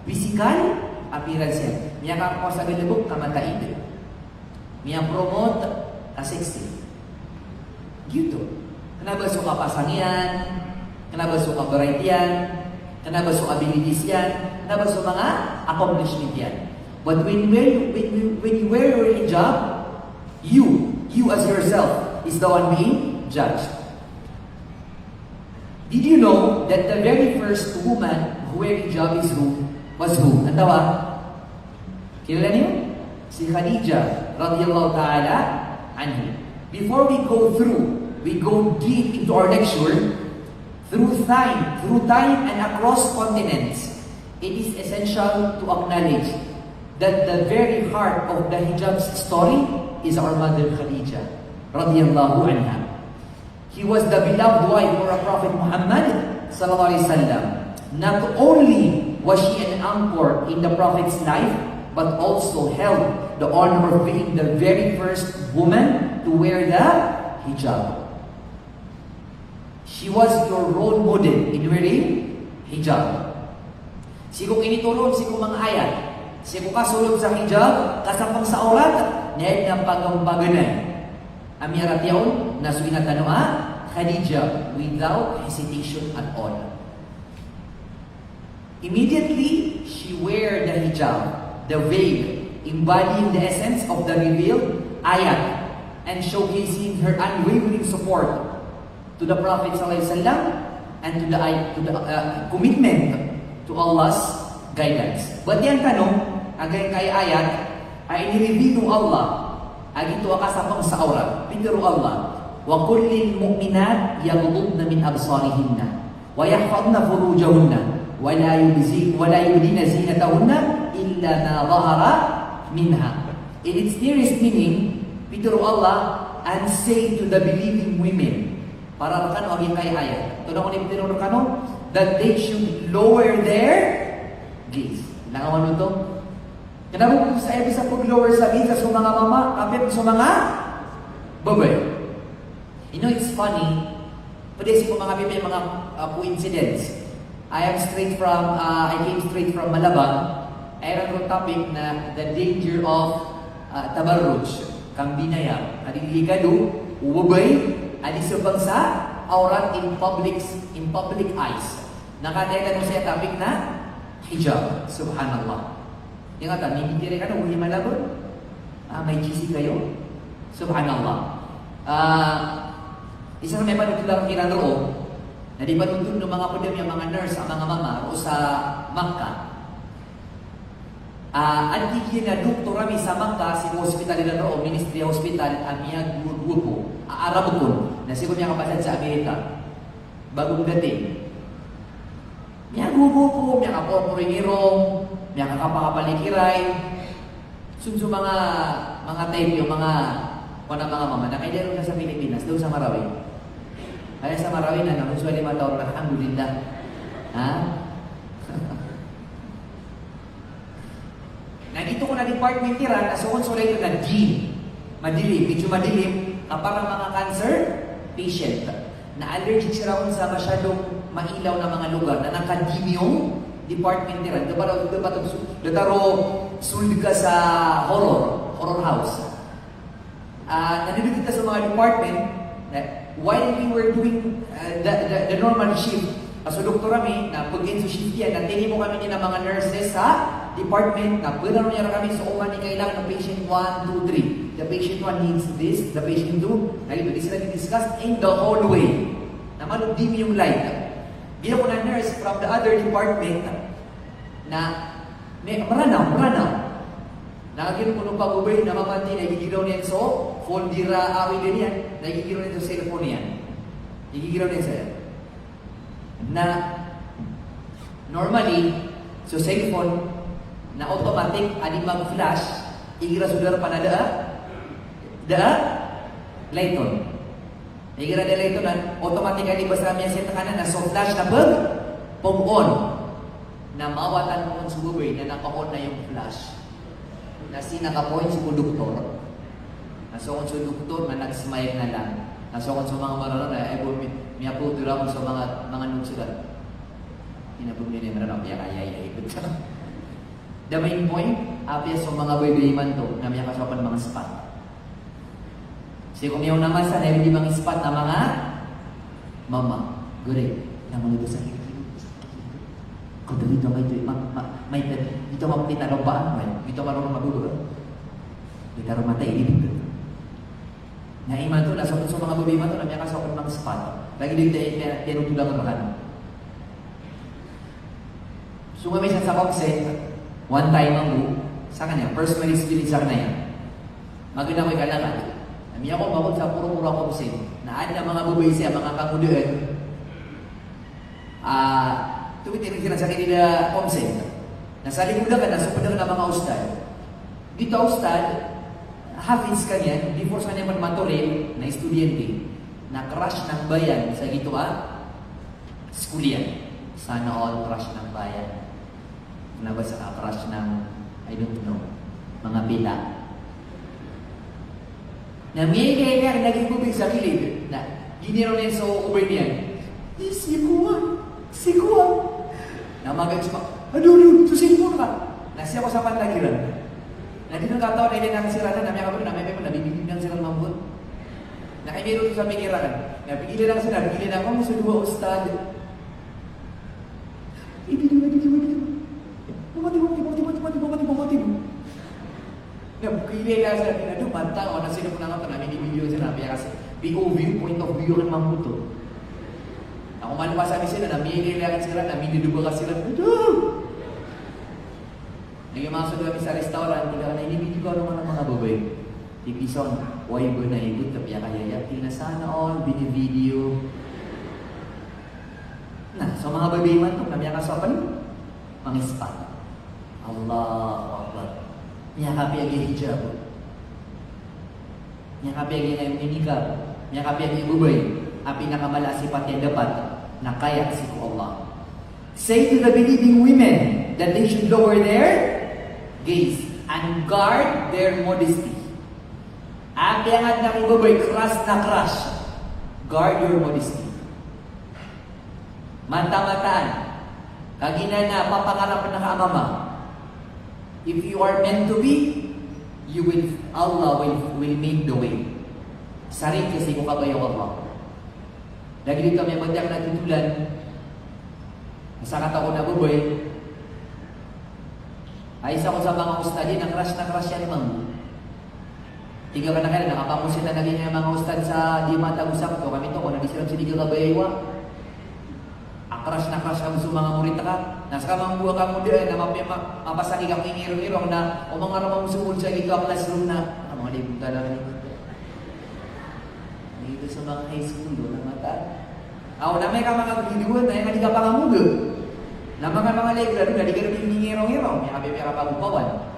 physical appearance yan. Miya ka ako sa galibog, kamataid. Miya promote, ka-sexy. Gito. Kanabaso ka pasangian, kanabaso ka variety yan, kanabaso abilities yan, kanabaso mga accomplishment yan. But when you wear your hijab, you as yourself is the one being judged. Did you know that the very first woman who wear hijab was who? Ang tawa? Kilala niyo? Si Khadija radiyallahu ta'ala anha. Before we go deep into our lecture, through time and across continents, it is essential to acknowledge that the very heart of the hijab's story is our mother Khadija radiyallahu anha. He was the beloved wife of our Prophet Muhammad sallallahu alaihi wasallam. Not only was she an anchor in the Prophet's life, but also held the honor of being the very first woman to wear the hijab. She was your role model in wearing hijab. Sigo kinitulong, sigo mga ayat, sigo kasulog sa hijab, kasapang sa orat, niyay ng pagambaganan. Amiyarat yaon, nasuin na tanong Khadija, without hesitation at all. Immediately, she wear the hijab, the veil, embodying the essence of the revealed ayat, and showcasing her unwavering support to the Prophet ﷺ and to the commitment to Allah's guidance. But yan tanong, agay kay ayat, ay inireveal ng Allah, ay ito akasapang sa aurat, piniro Allah, وَقُلْ لِلْمُؤْمِنَاتِ يَغْضُضْنَ مِنْ أَبْصَارِهِنَّ وَيَحْفَظْنَ فُرُوجَهُنَّ وَلَا يُبْدِينَ زِينَتَهُنَّ إِلَّا مَا ظَهَرَ مِنْهَا. In its nearest meaning, piniro Allah, and say to the believing women, para kano ang kay ayat. Ito na ko ni piniro kano, that they should lower their gaze. Nangawan mo ito? Kanamo po sa sa pag-lower sa gaze sa mga mama, kapit sa mga babae. You know, it's funny, pwede ko mga bibay, mga coincidence. I came straight from Malabang. Mayroon topic na the danger of tabarruj, kang binaya, adiligado, ubabay, adisabang sa aurat in public eyes. Nakatayatan mo siya topic na hijab. Subhanallah. Yung nga ta, nilitiri ka na, uli malabon. May GC kayo. Subhanallah. Isa na may panuntun lang kinanoo, na di panuntun ng mga pudam yung mga nurse, ang mga mama, o sa Makkah. Antigyan na doktor kami sa Makkah, si hospital nila roon, Ministry Hospital, ang mga grupo, Arab ko, na siguro niya kapatid sa Amerika, bagong dating. Mga grupo, mga kaporporingirong, mga kakapakapalikiray, sunso mga type yung mga mama, na kailaro na sa Pilipinas, doon sa Marawi. Kaya sa Marawi na, nakuswali matawag na, alhamdulillah. Ha? Nandito ko na department tira, na so konsulay ko na gene. Madilim, medyo madilim, kapag ang mga cancer patient na allergic sila sa masyadong mailaw na mga lugar na nakadim yung department tira. Dataro sulid ka sa horror house. Nandito kita sa mga department while we were doing the normal shift, so doktor kami, na pag-in sa shift yan, natili mo kami ng mga nurses sa department, na pwede niya kami sa uman ni kailangan ng patient 1, 2, 3. The patient 1 needs this, the patient 2, nalito, di sila discuss in the hallway. Na malugdim yung light. Bila ko na nurse from the other department na maranaw. Nakagino ko nung pag-ubay, namamanti, nagigilaw niyan so, foldira, awi din yan, nagigilaw niyan sa cellphone niyan. Nagigilaw niyan sa na normally, so cellphone, na automatic, ani mag-flash, igira sudar pa na Layton. Nagira na Layton na automatically basta niya siya kanan na so flash na pag-on. Na mawatan mo sa bubay na naka-on na yung flash. Na sinaka-point sa konduktor. Nasokon sa doktor na nag-smile na lang. Nasokon sa mga marano na ay miyaputura ko sa mga nutsulat. Pinabugni na yung marano, kaya the main point, apya sa mga boy-boyman to, na miya kasapan mga spot. Kasi kung yung naman sa hindi mga spot na mga mama, gure, naman ito sa kung dito may dito mapitaro ba? Dito marunong magulo. Dito matay dito. Na iman to, nasa sa mga babi man to, na miya kasakot ng spot. Lagi dito tinutulang ang makan. Sumami siya sa Komset, one time ang sa kanya, personal experience sa kanya. Maganda may kalangan. Namiya ko bakit sa puro-puro Komset, na na mga babi siya, mga kamuduan. Tumitin sila sa kanila Komset. Nasa likudan ka, nasa padang na mga ustad. Dito ustad, hafiz kanya, before sa kanya magmaturil na estudyante, na crush ng bayan sa ito schoolian. Sana all crush ng bayan. Ano ba sa crush ng, I don't know, mga pila. Na may kaya naging bubig sa kilid, na giniro niya sa uber niya. Sikuan. Na magagis pa, aduh, susin ka. Nasiya ko sa pantagiran. Na dito kataon na din ang sirana na may kapag na may nabibigyan ng silang mambut. Na kay meron sa pikiran. Napigilan lang sila, napigilan ako sa dua ustad. Pumati. Napigilin lang sila, pinado, mantang o na sino po na nga namin i-video sila. Kaya kasi POV, point of view ng mambuto. Ako malupasan sila, namili lang sila, namili ka sila. Naging kami sa restaurant, hindi ka na inibigay ko naman ng mga babay. Ipison, why ba na ikot kapya kaya yati na sana all, binivideo. Na, so mga babay man itong kami kasapan, mga spot. Allahu Akbar. Niya kapi agi hijab. Niya kapi agi na yung minikab. Niya kapi agi babay. Api nakamala sipat yan dapat, na kaya si Allah. Say to the believing women that they should lower their gaze and guard their modesty. Apiangat na kong baboy, crush. Guard your modesty. Mata-mataan. Kagina na papangarap na kaamama. If you are meant to be, Allah will make the way. Sarin kasi kung kabayo Allah. Lagi dito may banyak na titulan. Sa kataon na baboy, ay isa ko sa mga ustad na crush yan mang. Tiga ka na kaya, nakapamusita na ganyan mga ustad sa di matag-usap ko. Kami to, kung nag-isirap si Tiga Kabayaywa. Ang crush ang sa mga murita ka. Nasa ka mga buwa ka mo din, na mapasaki ka kong ingiro-ngiro na o mga ramang sumul sa ikaw classroom na. Ang mga lipunta lang dito sa mga high school doon ang mata. Ako na may ka mga biduan na yung hindi ka pangamuga. Na mga legra doon, hindi ka rin ngiro-ngiro. May kapipira pa upawan.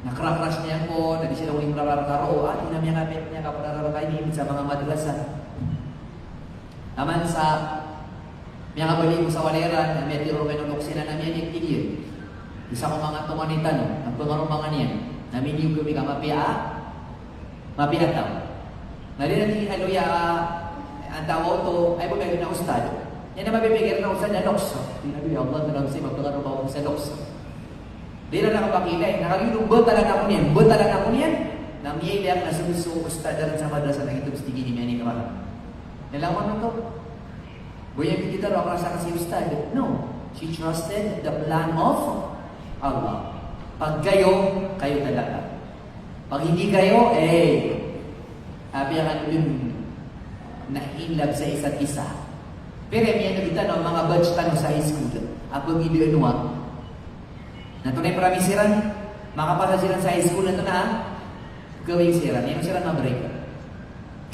Nakra-crush niya ko, nadi sila uling rararo. At ina niya kapit niya kaparararo kayo sa mga madrasa. Naman sa mga kabali ko sa waleran, na may tiro kanulok sila na niya nagtigil. Isa ko mga tumanitan, ang pangarumangan niya. Namin yung kami ka mapiataw. Nali natin haluya ang tawo to, ay po na ustad. Yan na mabibigyan na ustad na loks. Tinabi, Allah na lang siya, magpangarumaw sa loks. Di na nakapakilay. Nakagilong, buta lang ako niyan. Buta lang ako niyan. Namiyay lang na sumuso ustad na rin sa madrasa na itong stigin ni Mani Kamara. Nalaman mo to? Buyan kita ro, rasa kasi ustad. No. She trusted the plan of Allah. Pag kayo talaga. Pag hindi kayo, habiyakan yun na-inlove sa isa't isa. Pero may nakita no, mga batch tanong sa high school. Apag hindi anuwa. Natunay marami siran. Makapasa siran sa high school na ito na gawing siran. Yan ang siran na break.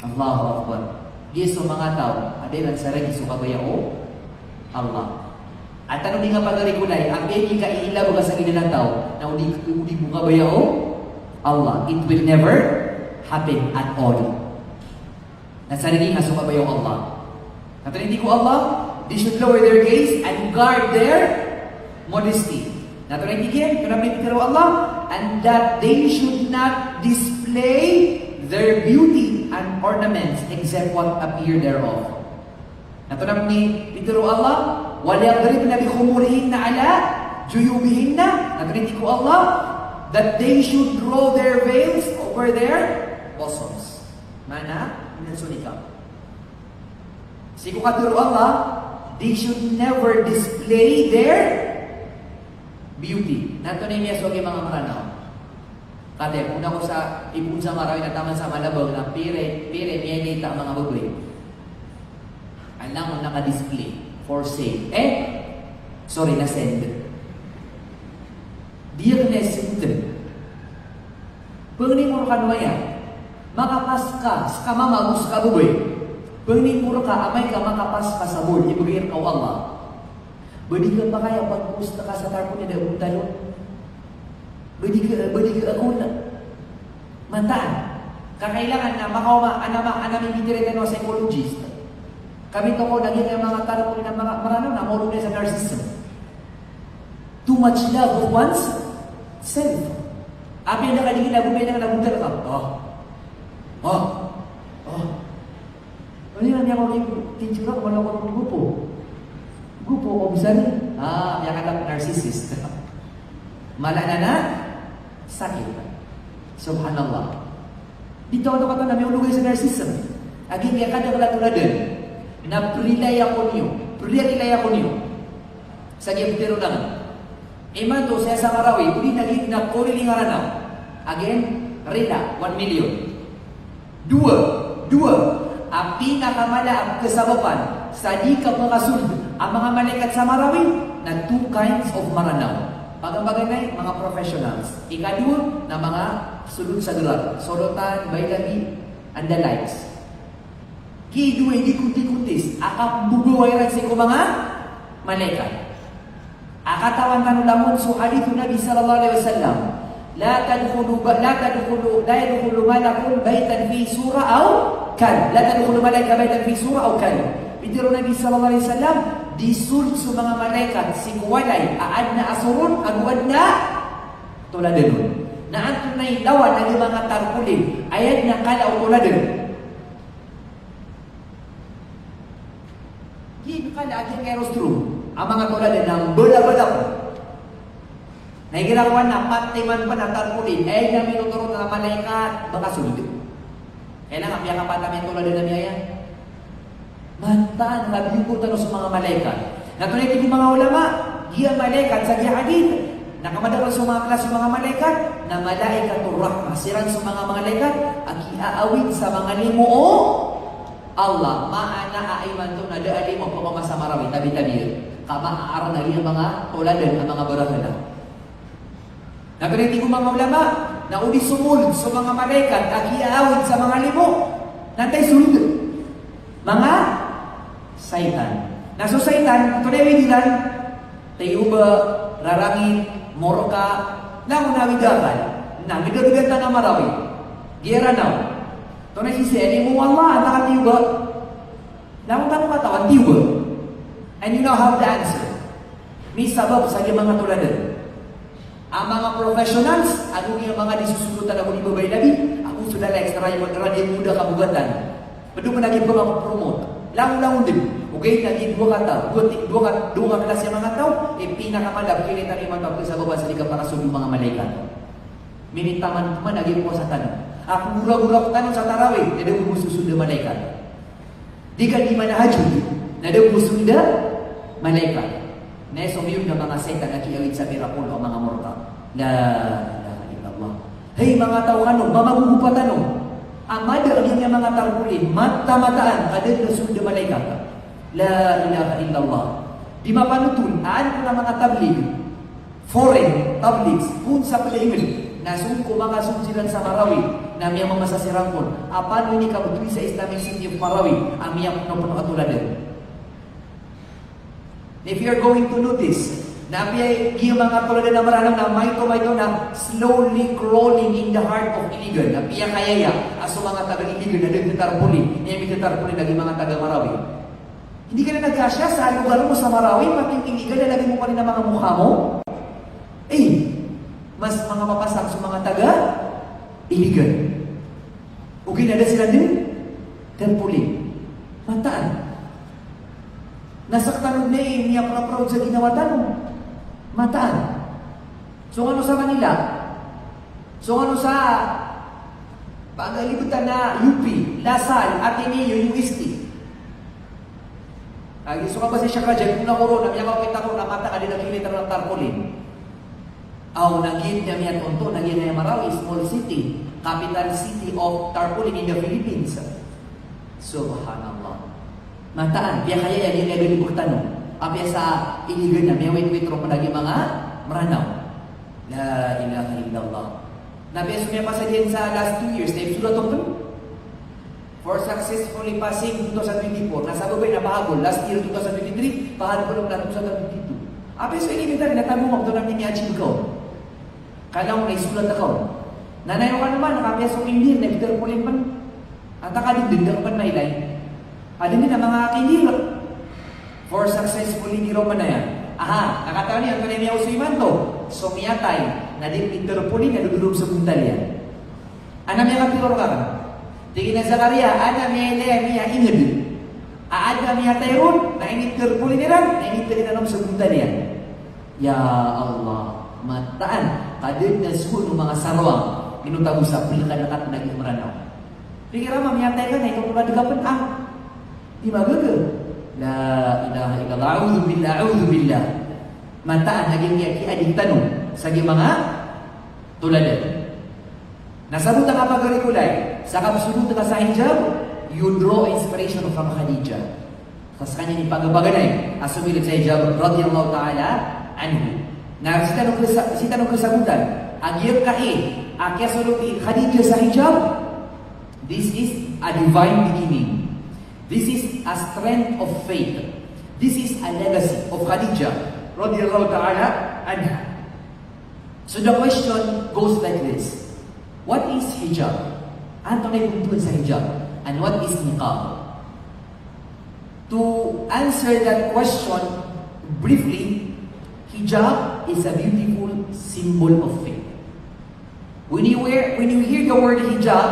Allahu Akbar. Yes, so mga tao, adilan sa regi, so kabayao, Allah. At tanong di nga pagarikulay, ang hindi ka iilabo ka sa ginila tao, na udi mo kabayao, Allah. It will never happen at all. Nasarili nga sumabayaw Allah. Natarindi ko Allah, they should lower their gaze and guard their modesty. Natarindi kim, kunamit ko Allah, and that they should not display their beauty and ornaments except what appear thereof. Natarindi pituro Allah, وَلْيَضْرِبْنَ بِخُمُورِهِنَّ عَلَىٰ جُيُوبِهِنَّ. Natarindi ko Allah, that they should draw their veils over their bosoms. Mana? Minasunikap. Siku katuro Allah, they should never display their beauty. Nato na yung mga maranaw. Kate, una ko sa ipun sa marawin na taman sa malabog na pire, miyelita mga bagoy. Alam mo naka-display for sale. Sorry, na-send. Dia na-send. Pagning mo ka nuwaya, makapas ka, sa mamagus ka bagoy. Pagning mo ka, amay ka makapas ka sa board, ibigay ka Allah. Badi ka ba kaya pag-post na ka sa tarpo niya na talon? Badi ka ako na. Mantaan. Kakailangan na anaming bitirita ng psychologist. Kami to ko naging ang mga tarpo niya mga marano na moro na sa narcissism. Too much love of one's self. Abi na kaligin na bumay na nabutal ka. Ano yan niya ko yung tinjura ko wala ko ng grupo. Grupo o bisari. Yan ka lang narcissist. Malala na sakit. Subhanallah. Dito ako kata na may ulugay sa narcissism. Aging kaya kada kalatuladan na prilay ako niyo. Sa giptero lang. Iman to sa isang arawi, uli naging na kurilingaran na. Again, rila, 1 million. Dua. Ang pinakamala kasabapan sa di ka makasunod ang mga malaikat sa marawi na 2 kinds of maranaw. Pagambagay mga professionals. Ikadua na mga sulod sa gelar. Sorotan, baylabi, and the likes. Kidua, hindi kunti-kuntis. Akap bubuhay rin sa mga malaikat. Akatawan kanulamon so hadithu Nabi sallallahu alaihi wasallam. La tadkhulu malakun baitan fi surah aw kan. La tadkhulu malaika baitan fi surah aw kan. Bidiro Nabi sallallahu alaihi wasallam disul sa mga malaikat si kuwalay aad na asurun agwad na tuladen. Naanto na ilawan ng mga tarpulin ayat na kala o tuladen. Di kala aking kerostrum ang mga tuladen ng bala-bala ko. Naigirawan na patiman pa na tarpulin ay na minuturo na malaikat baka sunod. Kailangan biya ka patamin tuladen na niya yan. Mantaan na binukutan sa mga malaikat. Natunay yung mga ulama, diya malaikat sa hadith. Nakamadala sa mga klas mga malaikat na malaikatul rahmah. Siran sa mga malaikat ang iaawit sa mga limoo Allah. Maana aiman to na daali mo pagmamasa marawi tabi-tabi. Kamaaral na rin ang mga tuladan ang mga barahala. Natunay yung mga ulama na uli sumul sa mga malaikat ang iaawit sa mga limo. Nantay sunod. Mga Satan. Naso Satan, ito na yung hinilan, tayo ba, rarangin, moroka, nawigakan, nawigagan na marawi, gira na. Ito na sisili mo, Allah, nakatiyo ba? Tanong katawan, tiyo ba? And you know how to answer. May sabab sa mga tuladan. Ang mga professionals, ano yung mga disusunutan ako ni Babay Nabi, ako sudah extra yung magkaradin muda kabugatan. Pwede mo naging promote. Lang din. Okay, naging dua kelas yung mga tao, pinakamalap, kinita ni mga tao sa baba sa liga para sunog mga malaikat. Minitaman naman, naging po sa tanong. Ako mura-mura ko tanong sa tarawih, na daw mususunod na malaikat. Di ka di manahajud, na daw mususunod na malaikat. Nesomiyog na mga setan na kiyawid sa mirapulo ang mga morta. La ilaha illallah. Hey mga tao ano, mamagugupa tanong. Amada ang yung mga tarpulin, mata-mataan, kadal na sunod na malaikat. La ilaha illallah. Di mapanutun, aan ko na mga tablig, foreign tabligs, kung sa palahimin, nasungko mga sunsilan sa Marawi, na miyang mga masasirangkon, apan ini kabutuwi sa Islamic City of Marawi, ang miyang puno katuladan. If you're going to notice, na yung mga tuladan na maranang na may to na slowly crawling in the heart of illegal, na kayaya, aso mga taga-iligan na nagtatarpuli, niya may tatarpuli naging mga taga-Marawi. Hindi ka na nagkasya sa lugar mo sa Marawi, pating iligan na lagi mo pa rin ang mga mukha mo. Mas mga mapasang sa mga taga-iligan. O ginada sila din, tarpuli. Mataan. Nasaktan na niya proud sa ginawa tanong. Mataan. So ano sa Manila? So ano sa pag-alibutan na UP, Lasal, Ateneo, UST? Gusto ka ba siya ka dyan? Kung nakuro, namiya kita ko, namata ka din ang kilitar ng tarpaulin. Naging niya tonto, naging niya Marawi, small city, capital city of tarpaulin in the Philippines. Subhanallah. Mataan, kaya kaya yan yung nagalibutan no. Apya sa iligan na, may wait-wait-ro pa naging mga maranaw. La ilaha illallah. Nabias mo pa sa din sa last 2 years, na sulat ito. For successfully passing 2024, nasa babay na pahagol. Last year, 2023, pahagol lang natin sa 2022. Apya sa iligan na tanong mo, ito namin ni-achieve ko. Kala mo na isulat ako. Nanayo ka naman, nakapiyas yung Indian, nag-terpulin man. At nakadindin ka pa na ilay. Adin din ang mga kinira. For successfully ni Roman na yan. Nakataon niya, ito na niya usiman to. So miyatay, na din interpulin, na dudulog sa puntalyan. Anam niya kapilor ka ka. Tingin na Zakaria, ana niya niya inged. Aada miyatay ron, na interpulin niya na initarin sa puntalyan. Ya Allah, mataan, kadin na suno mga sarwang, inutag sa pilkanakat na gimranaw. Pikira mamiyatay ka na, itong kumadigapan di magagal. La ilaha illallah, a'udhu billah. Mataan, naging adik tanong sa mga tuladan. Nasabot ang kapagarikulay, sa kapsunod ka sa hijab, you draw inspiration from Khadijah. Sa kanya ni pagabaganay, asumilip sa hijab, radiyallahu ta'ala, anhu. Na si tanong kasagutan, ang iyong akya sulupi Khadijah sa hijab, this is a divine beginning. This is a strength of faith. This is a legacy of Khadijah radiyallahu ta'ala anha. So the question goes like this. What is hijab? Ano na yung sa hijab? And what is niqab? To answer that question briefly, hijab is a beautiful symbol of faith. When you hear the word hijab,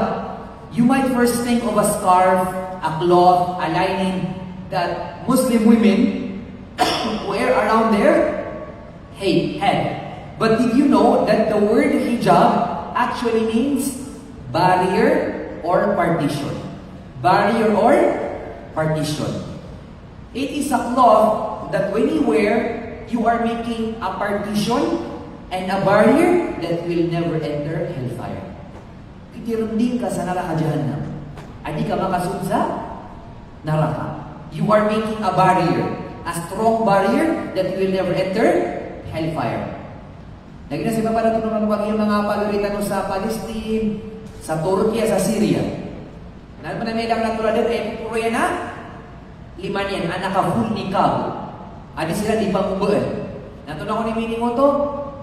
you might first think of a scarf, a cloth, a lining that Muslim women wear around their head. But did you know that the word hijab actually means barrier or partition? Barrier or partition. It is a cloth that when you wear, you are making a partition and a barrier that will never enter hellfire. Kitirundin ka sa naraka jahannam. Adi ka makasud sa naraka. You are making a barrier, a strong barrier that will never enter hellfire. Lagi na si Papa na tunungan wag yung mga pagalitan sa Palestine, sa Turkey, sa Syria. Nan panamedang natuladan ay puro yan na lima niyan, anak ka full nikab. Adi sila di pangubaan. Natunan ko ni meaning mo to,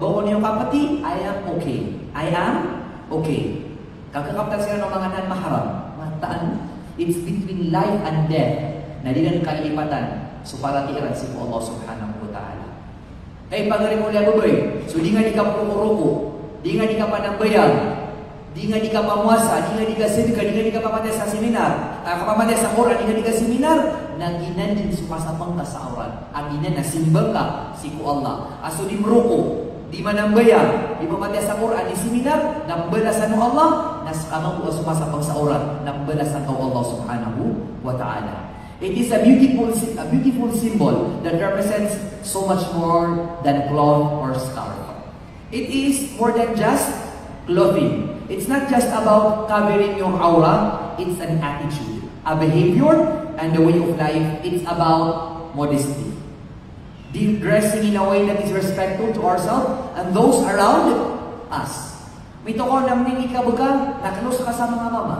bawa niyo kapati, I am okay. I am okay. Kakakaptan sila ng mga non-maharam. Mataan, it's between life and death na di na kalipatan. So para tiiran si Allah subhanahu wa ta'ala. Kaya pagaling mo liya babay, so di nga di ka puruko, di nga di ka panambayag, di nga di ka pamuasa, di nga di ka sedika, di nga di ka pamatay sa seminar, kapamatay sa Quran, di nga di ka seminar, naginan din sumasapang ka sa oran. Aginan na simbang ka si ku Allah. Aso di meruko, di manambayag, di pamatay sa Quran, di seminar, nambalasan mo Allah, nas kamang sumasapang sa oran, nambalasan ka Allah subhanahu wa ta'ala. It is a beautiful symbol that represents so much more than cloth or scarf. It is more than just clothing. It's not just about covering your aura, it's an attitude, a behavior, and the way of life. It's about modesty. Dressing in a way that is respectful to ourselves and those around us. Mito ko na minikabuga, naklos ka sa mga mama.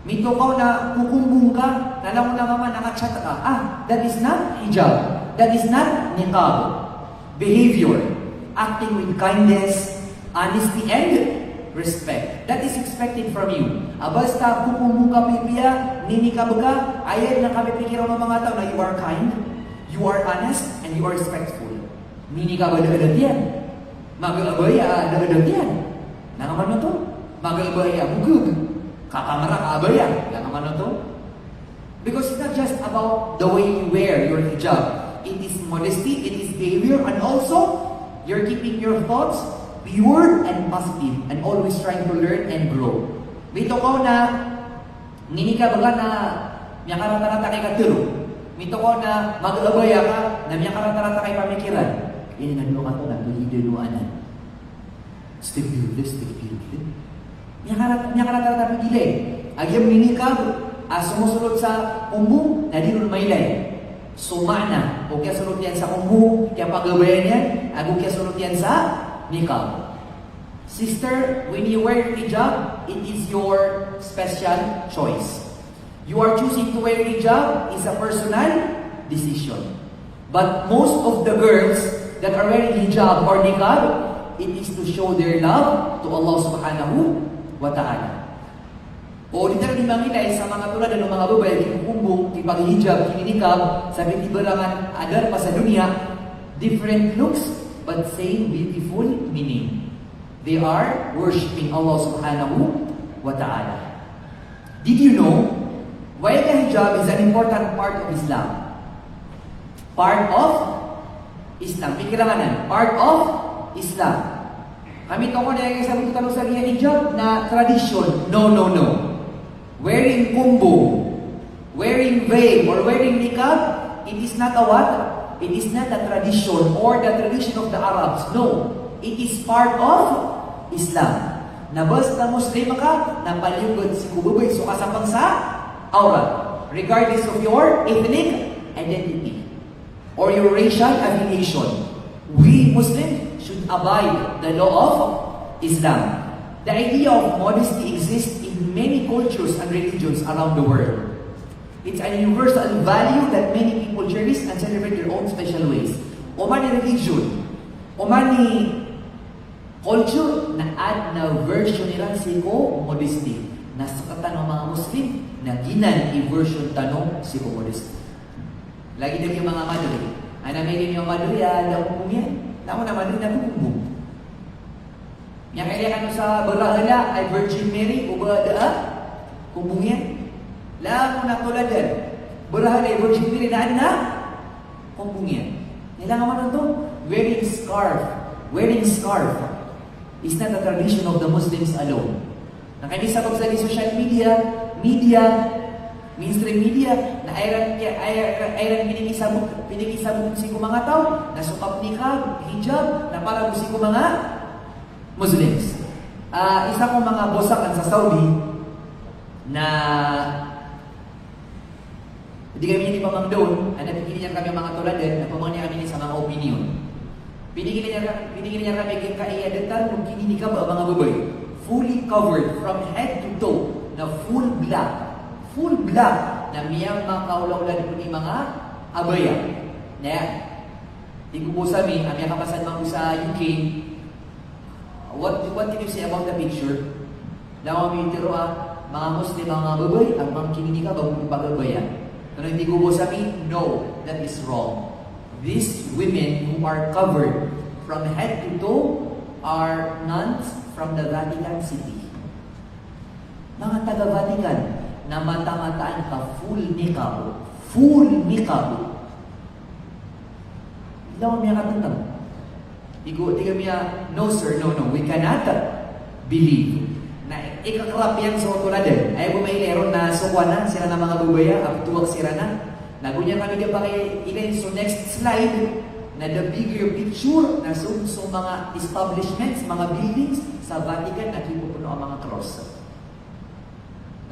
Mito ko na kukumbong ka, nalaw na mama, nakachat ka. That is not hijab. That is not niqab. Behavior. Acting with kindness, honesty, and respect. That is expected from you. Basta kukumu ka pipiya, nini ka baga, ayan na kami pikirang ng mga tao na you are kind, you are honest, and you are respectful. Nini ka ba dagat yan? Mag-abaya dagat yan. Nangaman na to? Mag-abaya bugug. Kakamara ka abaya. Nangaman na to? Because it's not just about the way you wear your hijab. It is modesty, it is behavior, and also you're keeping your thoughts pure and positive and always trying to learn and grow. Mito ko na nini ka baga na miya karata-rata kay katuro. Mito ko na mag-abaya ka na miya karata-rata kay pamikiran. Ini nga doon ka to na tuhiduanan. Step yun. Miya karata-rata pigilay. Agyam nini ka sumusunod sa umbong na di rin mailay. Sumana. O kaya sunod yan sa umbong, kaya pag-abayan yan, o kaya sunod yan sa nikab. Sister, when you wear hijab, it is your special choice. You are choosing to wear hijab is a personal decision. But most of the girls that are wearing hijab or nikab, it is to show their love to Allah subhanahu wa ta'ala. O dito rin mangilay sa mga tulad ng mga babae, kikumbong, kipag-hijab, kininikab, sabi tibarangan, adar pa sa dunia, different looks, but same beautiful meaning. They are worshiping Allah subhanahu wa ta'ala. Did you know, while the hijab is an important part of Islam, part of Islam, pikiranganan, part of Islam. Kami to ko na yung sabi ko sa hijab na tradition. No. Wearing kumbo, wearing veil, or wearing niqab, it is not a what? It is not a tradition or the tradition of the Arabs. No. It is part of Islam. Na basta Muslim ka, napalyugod si kububay, so kasapang sa aura. Regardless of your ethnic identity or your racial affiliation. We Muslims should abide the law of Islam. The idea of modesty exists in many cultures and religions around the world. It's a universal value that many people cherish and celebrate their own special ways. O man ni religion, o man ni culture na add na version nila siko modesty. Nasakatan ng mga Muslim na ginan i-version tanong siko modesty. Lagi din yung mga maduri. Ana may din yung maduri, daw yan. Tama na maduri na kumbong. Yang kailangan sa berahala ay Virgin Mary o berada kumbungyan. Lamu na tuladan. Berahala ay Virgin Mary na kumbungyan. Kailangan man ito. Wearing scarf is not a tradition of the Muslims alone. Nakainisabag sa social media, mainstream media, na ayran pinikisabog si mga tao, na sukap nikab, hijab, na para si mga Muslims. Isa kong mga bosakan sa Saudi na hindi kami hindi pamang doon, napigili niya kami mga tuladan, napamang niya kami sa mga opinion. Pinigili niya kami kaya kaiyadatan kung kinini ka ba mga babay. Fully covered from head to toe, na full black, na miyang makaulaw-ulad po ni mga abaya. Di ko po sabi, amiyang kapasan mo sa UK, What can you say about the picture? Lawa mo yung tiro mga Muslim, mga babay, ang mga kininika bagong ipagabayan. Pero hindi ko sabi, no, that is wrong. These women who are covered from head to toe are nuns from the Vatican City. Mga taga-Vatican na mata-mataan ka full niqab. Lawa mo yung katantang. Tiga miya, no sir, no, we cannot believe na ikakrap yan sa otuladan. Ay bumaileron na sukwanan sila na mga bubaya, abtuwag sila na. Nagunya kami din pa kay Inen. So next slide, na the bigger picture na so mga establishments, mga buildings sa Vatican na kipupuno ang mga cross.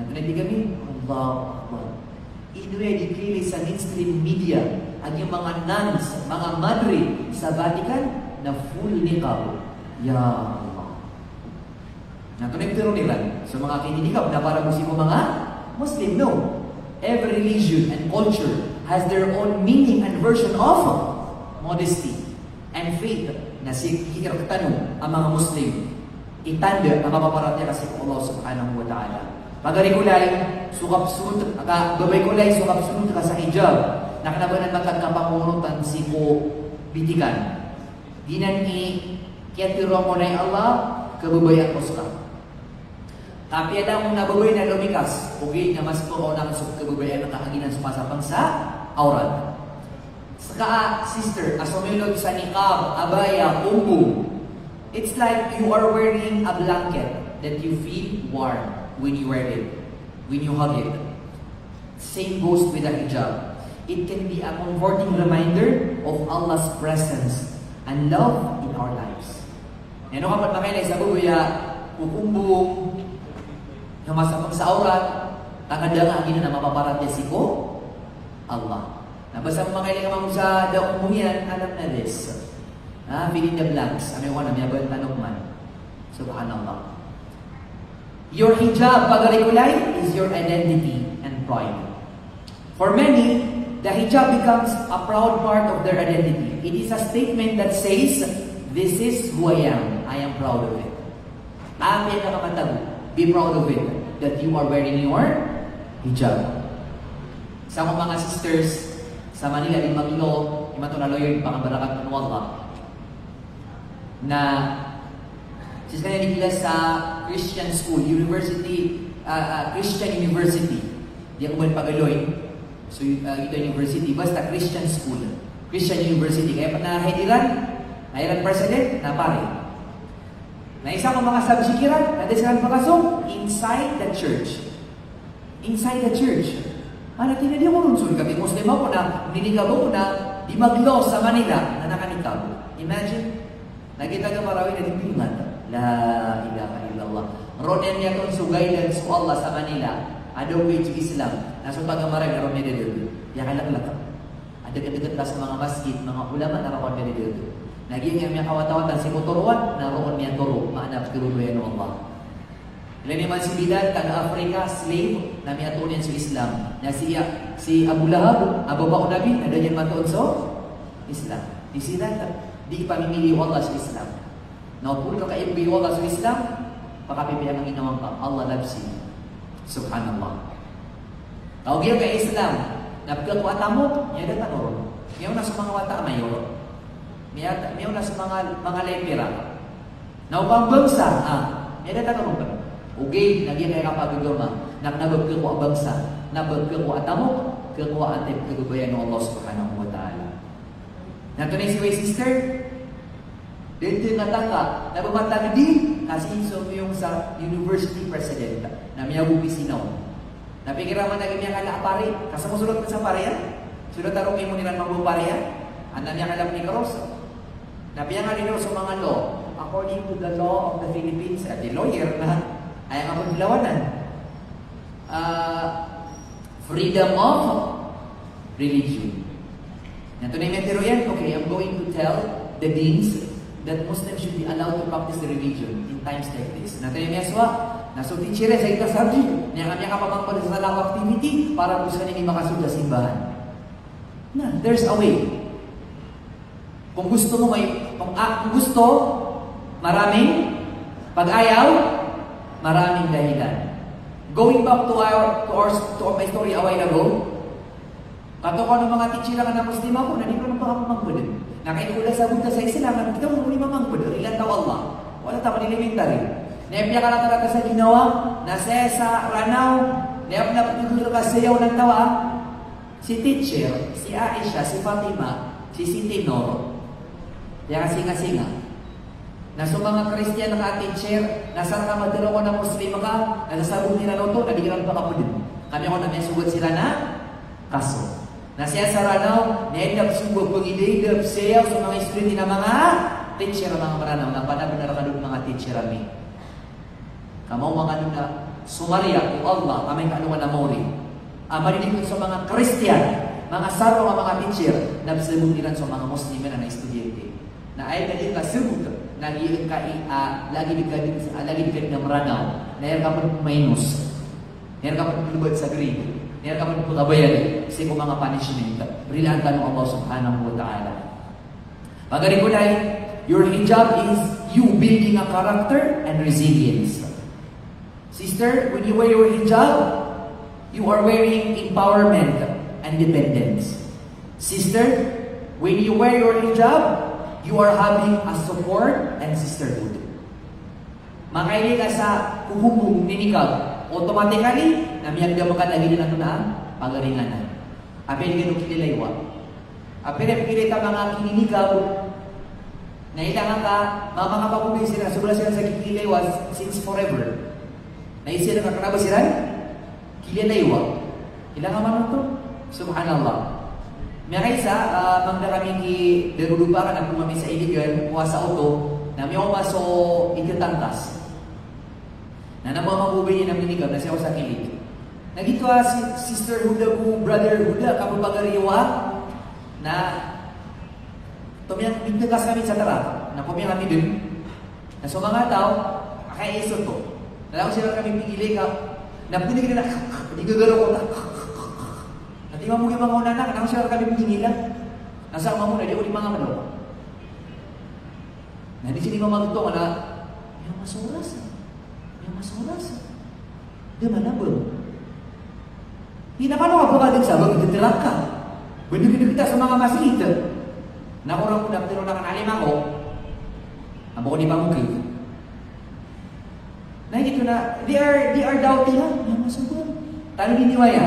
Natunay kami, Allahu Akbar. Inready clearly sa mainstream media ang yung mga nuns, mga madre sa Vatican na full niqab. Ya Allah. Natunay nila sa mga kininikab na para musimo mga Muslim. No. Every religion and culture has their own meaning and version of modesty and faith na sikikirkatano ang mga Muslim. itanda na mapaparatya kasi ko Allah subhanahu wa ta'ala. Pagarikulay, sukap-sunod, babay-kulay, sukap-sunod ka sa hijab. Nakanabanan magkagkapamunutan si ko bitikan. Dinan kiyatiro mo na Allah, kababayan ko sa tapi ada mong nababay na lumikas, okay, na mas po na kababayan na kahaginan sumasapang sa aurat. Saka, sister, asumilog sa niqab, abaya, umbu, it's like you are wearing a blanket that you feel warm when you wear it, when you hug it. Same goes with the hijab. It can be a comforting reminder of Allah's presence and love in our lives. Ano kapag makailay sa bubuya, kukumbong, masapang sa aurat, takada nga gina na mapaparat niya si ko, Allah. Nabasa mo makailay ka sa daong umuhian, alam na this. Fill in the blanks. Ano yung kanam, yaban tanong man. Subhanallah. Your hijab, pagarikulay, is your identity and pride. For many, the hijab becomes a proud part of their identity. It is a statement that says, this is who I am. I am proud of it. Amin na kamatago. Be proud of it that you are wearing your hijab. Sa akong mga sisters sa Manila, di maglo, imato na lawyer, pakabarakat ng Allah, na sis kanya nila sa Christian school, university, Christian university. Di ako man pagaloy. So, ito university, basta Christian school. Christian university. Kaya na Hiran president, na pare. Na isa kong mga sabsikiran, na desiran pakasong, inside the church. Inside the church. Tinadi ako rin, sorry kami, Muslim ako na, niligab ako na, di maglo sa Manila, na nakanikab. Imagine, nakita ka marawin na dipingan. La ilaha illallah. Ronen niya kung sugaylan sa Allah sa Manila, adaw way to Islam, nasa pagkamaray na ron niya dito. Yakalak-lak. Adag-adagat ka sa mga masjid, mga ulama na ron niya dito. Naging yung mga kawat-kawatan si Motorwan, naroon niya turo, maanap kiruloyan ng Allah. Ilan naman si Bilal, taga-Africa, slave, na may atunin sa Islam. Na si Abu Lahab, ababa o Nabi, na ganyan matuon sa Islam. Di sila, di ipamimili Allah sa Islam. Naupul ka kayo Allah sa Islam, pakapipiyang ang ginawang ka, Allah loves you. Subhanallah. Tawag yun kay Islam, napagkat wata mo, yan ang tanong. Ngayon na sa mga wata mayor. Ngayon na sa mga lepera. Naupang bangsa, yan ang tanong ka. Okay, nagyan kaya kapagagama, nabagka ko ang bangsa, nabagka ko atamo, kakuha atip kagabayan ng Allah subhanahu wa ta'ala. Natunay si way sister, dito nataka, nabamatang din, kasi so yung sa university president, na miyago pisinaw. Napikiraman na ganyan kala pare, kasi mo sulot sa pare yan? Sulot tarong mo nilang magpapare yan? Ano niya kalap ni Caros? Napiyang nga rin sa mga law, according to the law of the Philippines, at the lawyer na, ay ang paglawanan. Freedom of religion. Nato na yung metero yan, okay, I'm going to tell the deans that Muslims should be allowed to practice the religion in times like this. Nato yung yaswa, naso teacher sa ito subject, niya kami kapamangpal sa law activity para po sa nini makasud sa simbahan. Na, there's a way. Kung gusto mo kung gusto, maraming pag-ayaw, maraming dahilan. Going back to my story a while ago, kato ko ng mga teacher nga na Muslim ako, na di ko nang pakamangpad. Nakainula sa Buddha sa Islam, na kita mo muli mamangpad. Ilan taw Allah. Wala tayo elementary. Nepya ka lang talaga sa ginawa, nasa sa Ranaw, nepya na patutur ka sayaw ng tawa. Si teacher, si Aisha, si Fatima, si Siti Nor, kaya kasinga-singa. Nasa mga Kristiyan na teacher, nasa ka madalo ko na Muslim ka, nasasabog nila na ito, nabigyan pa ka po din. Kami ako na may sugod sila na kaso. Nasiya sa Ranaw, na-end up sugod, pag-i-end up sayaw sa mga student na mga teacher mga Ranaw, na panabinara ka mga teacher kami. Kamaw mga na sumarya o Allah, kamay kanuwa na mori. Marinig ko sa mga Kristiyan, mga saro nga mga teacher, na bisabog nila sa mga Muslim na estudyante. Na ay kanil ka sugod, lagi digad ng Ranaw, na yan ka pa minus, na yan ka pa lubad sa grade, na yan ka pa pagabayan, kasi kung mga punishment, brilliant ka ng Allah subhanahu wa ta'ala. Pagarikulay, your hijab is you building a character and resilience. Sister, when you wear your hijab, you are wearing empowerment and dependence. Sister, when you wear your hijab, you are having a support and sisterhood. Makaili ka sa kuhubong ni nikab, automatically, namiyagda mo ka na gini na ito na pagaringanan. Apel ganun kinilaywa. Apel kita mga kininikaw, na ilangan ka, mga kapagubay sila, sobra sila sa kikilaywa since forever. Naisira ka kanaba sila? Kilinaywa. Ilang man ito? Subhanallah. May kaisa, mangda kami ki derulupa ka na kumami sa iligan, kuha sa auto, na may umaso itatangkas. Na namamagubay niya ng minikab na siya sa kilig. Nagito si Sister Huda ko, Brother Huda, kapapagariwa, na tumiyang bintagas kami sa tara, na pumiyang kami dun, na sa mga tao, kakaisot ko. Nalang sila kami pigili ka, na punig na, igagaro ko na. At yung mga mga unanak, nalang sila kami pigila. Nasa mga muna, di ulit mga malo. Na di sila mamagto na, yung masuras. Yung masuras. Di manabang. Pinapano ka pa din sa bagay, titirak ka. Pwede kita sa mga masit. Nakurang muna, pero nakanalim ako, abo ko di pa mukil. Nakikita na, they are doubting na, yung masubang. Talo diniwaya,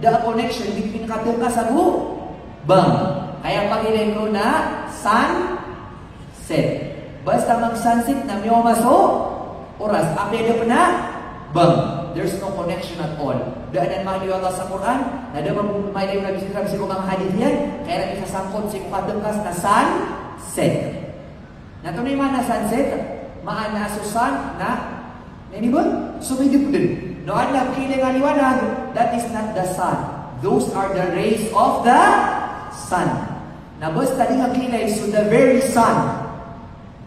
the connection between katil ka sa buho. Bang. Kaya pag-ilay ko na, sunset. Basta mag-sunset na may maso, oras, apela pa na, bang. There's no connection at all. Daanan mahal Allah sa Quran, na daman may layo na bisita sa mga hadith yan, kaya namin kasangkot sa kadangkas na sunset. Natunay man na sunset, maan na susan na, anybody? Sumidip din. Noon na piling aliwanag, that is not the sun. Those are the rays of the sun. Na basta di nga kilay, so the very sun.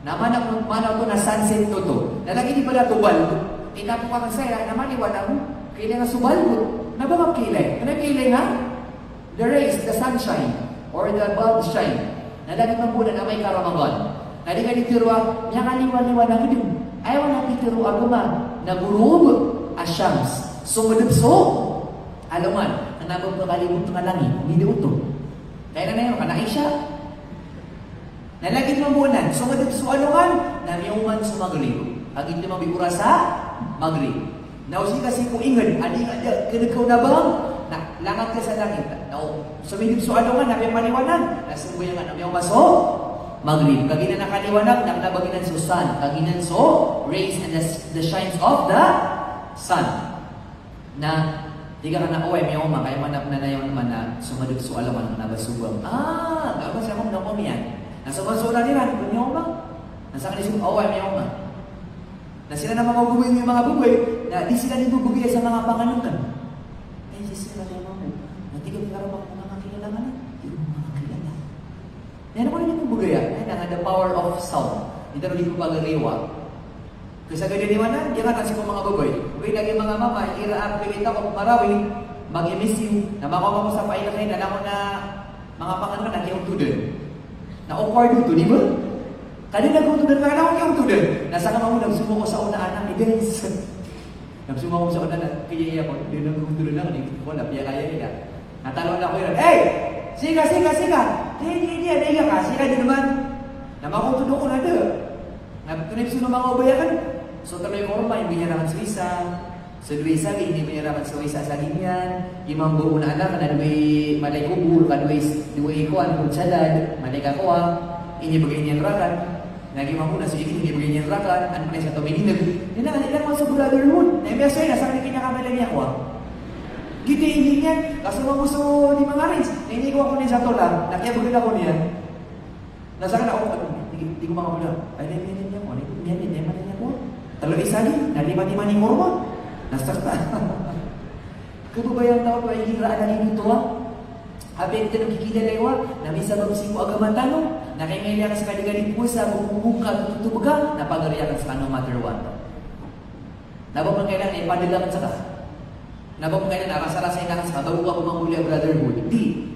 Naman ang manaw to na sunset to to. Nalagi di pala tubal. Inapo ka masaya, naman iwanag, kilay nga subalbot. Nabangap kilay. Ano kilay nga? The rays, the sunshine, or the bulb shine. Nalagi mambulan na may karamagan. Nadi ka ditiruwa, niya kaliwan-liwanag din. Ayaw na ditiruwa guman. Nagurub, asyams. Sumudupso. Alaman, nanabang kalimut nga langit. Hindi ito. Kaya na yun, kanay siya. Nalagit mambunan. Sumudupso aluman, namiyuman sumagrib. Agit yung mabibura sa magrib. Nausi kasi kung ingan, adi nga, kinagaw na bang? Na, langat ka sa langit. Sumudupso aluman, namiyang maliwanag. Nasumbuyan nga, namiyang maso. Magrib. Kaginan na kaliwanag, nabaginan so sun. Kaginan so rays and the shines of the sun. Na, di ka na, may uma, kaya manap na yun naman na sumadugso alaman na nabasubang. Gaba siya kong nakom yan. Nasa maso na nila, may uma. Nasa kanisip, may uma. Na sila na mga bubuhay yung mga bubuhay, na di sila nibubugay sa mga panganutan. Ay, sila na yung mga bubuhay. Natigil ka rin mga kilalangan. Di mo mga kilala. Yan ako rin yung bugaya. Yan ang the power of sound. Hindi na rin ko pag-rewa. Kasi sa ganyan naman na, di ka kasi kong mga baboy. Kung lagi mga mama, ira-activate ako marawi, mag-miss you, na makama mo sa pailakin, na ako na mga pangalan na kiyong tudon. Na-awkward ito, di ba? Kanina kong tudon, kaya akong kiyong tudon. Nasa ka mo, nagsumo ko sa unaan ng events. Nagsumo ko sa unaan ng kiyaya ko, hindi na kong tudon lang, wala, piya kaya nila. Natalon ako yun, hey! Sika! Hindi, ka. Sika din naman. Namakotudok ko na doon. Nagtunay sa mga ubayakan. So, tuloy ko yung binyarakan sa isa. Sa duwisa, hindi binyarakan sa isa sa ganyan. Imang buo na anak, na duway malay kubur, duway ko, ano kong salad, malay kakuha, inibagay niyan rakan. Nagimang muna, so hindi bagay niyan rakan, ano pa sa tumininag. Yan na, ilang mga sa brotherhood. Na-MSA, nasa kanina kamalan niya ko. Gito hindi niyan. Kasi mga gusto ni mga rins. Hindi ko ako niya sa tola. Nakiyabagin ako niya. Nasa ka na ako. Hindi ko mga mula. Ay, hindi niya ko. Hindi niya ko. Talaga isa niya. Nalipat-lipat ni Morma. Nasa ka. Kababayang tao ko ay hiraan na rin ito ha. Habang ito nakikilalawa. Namisa mag-using ko agamatano. Nakingailangan sa kaligaling po sa bumubuka, tutubuga. Napagariyakan sa no matter what. Nabang kailangan ay padilangan sa ka. Nabang kailan nakasarasay na sa bago ka pumanguli ang brotherhood. Di.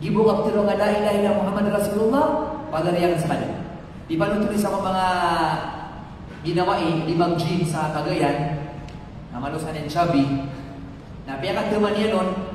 Gibukap tiro nga la ilaha illa Muhammad Rasulullah, pagariyakan sa kanila. Di ba nung tuloy sa mga ginawa limang gym sa Cagayan, na malusan and chubby, na pinakagdaman niya nun,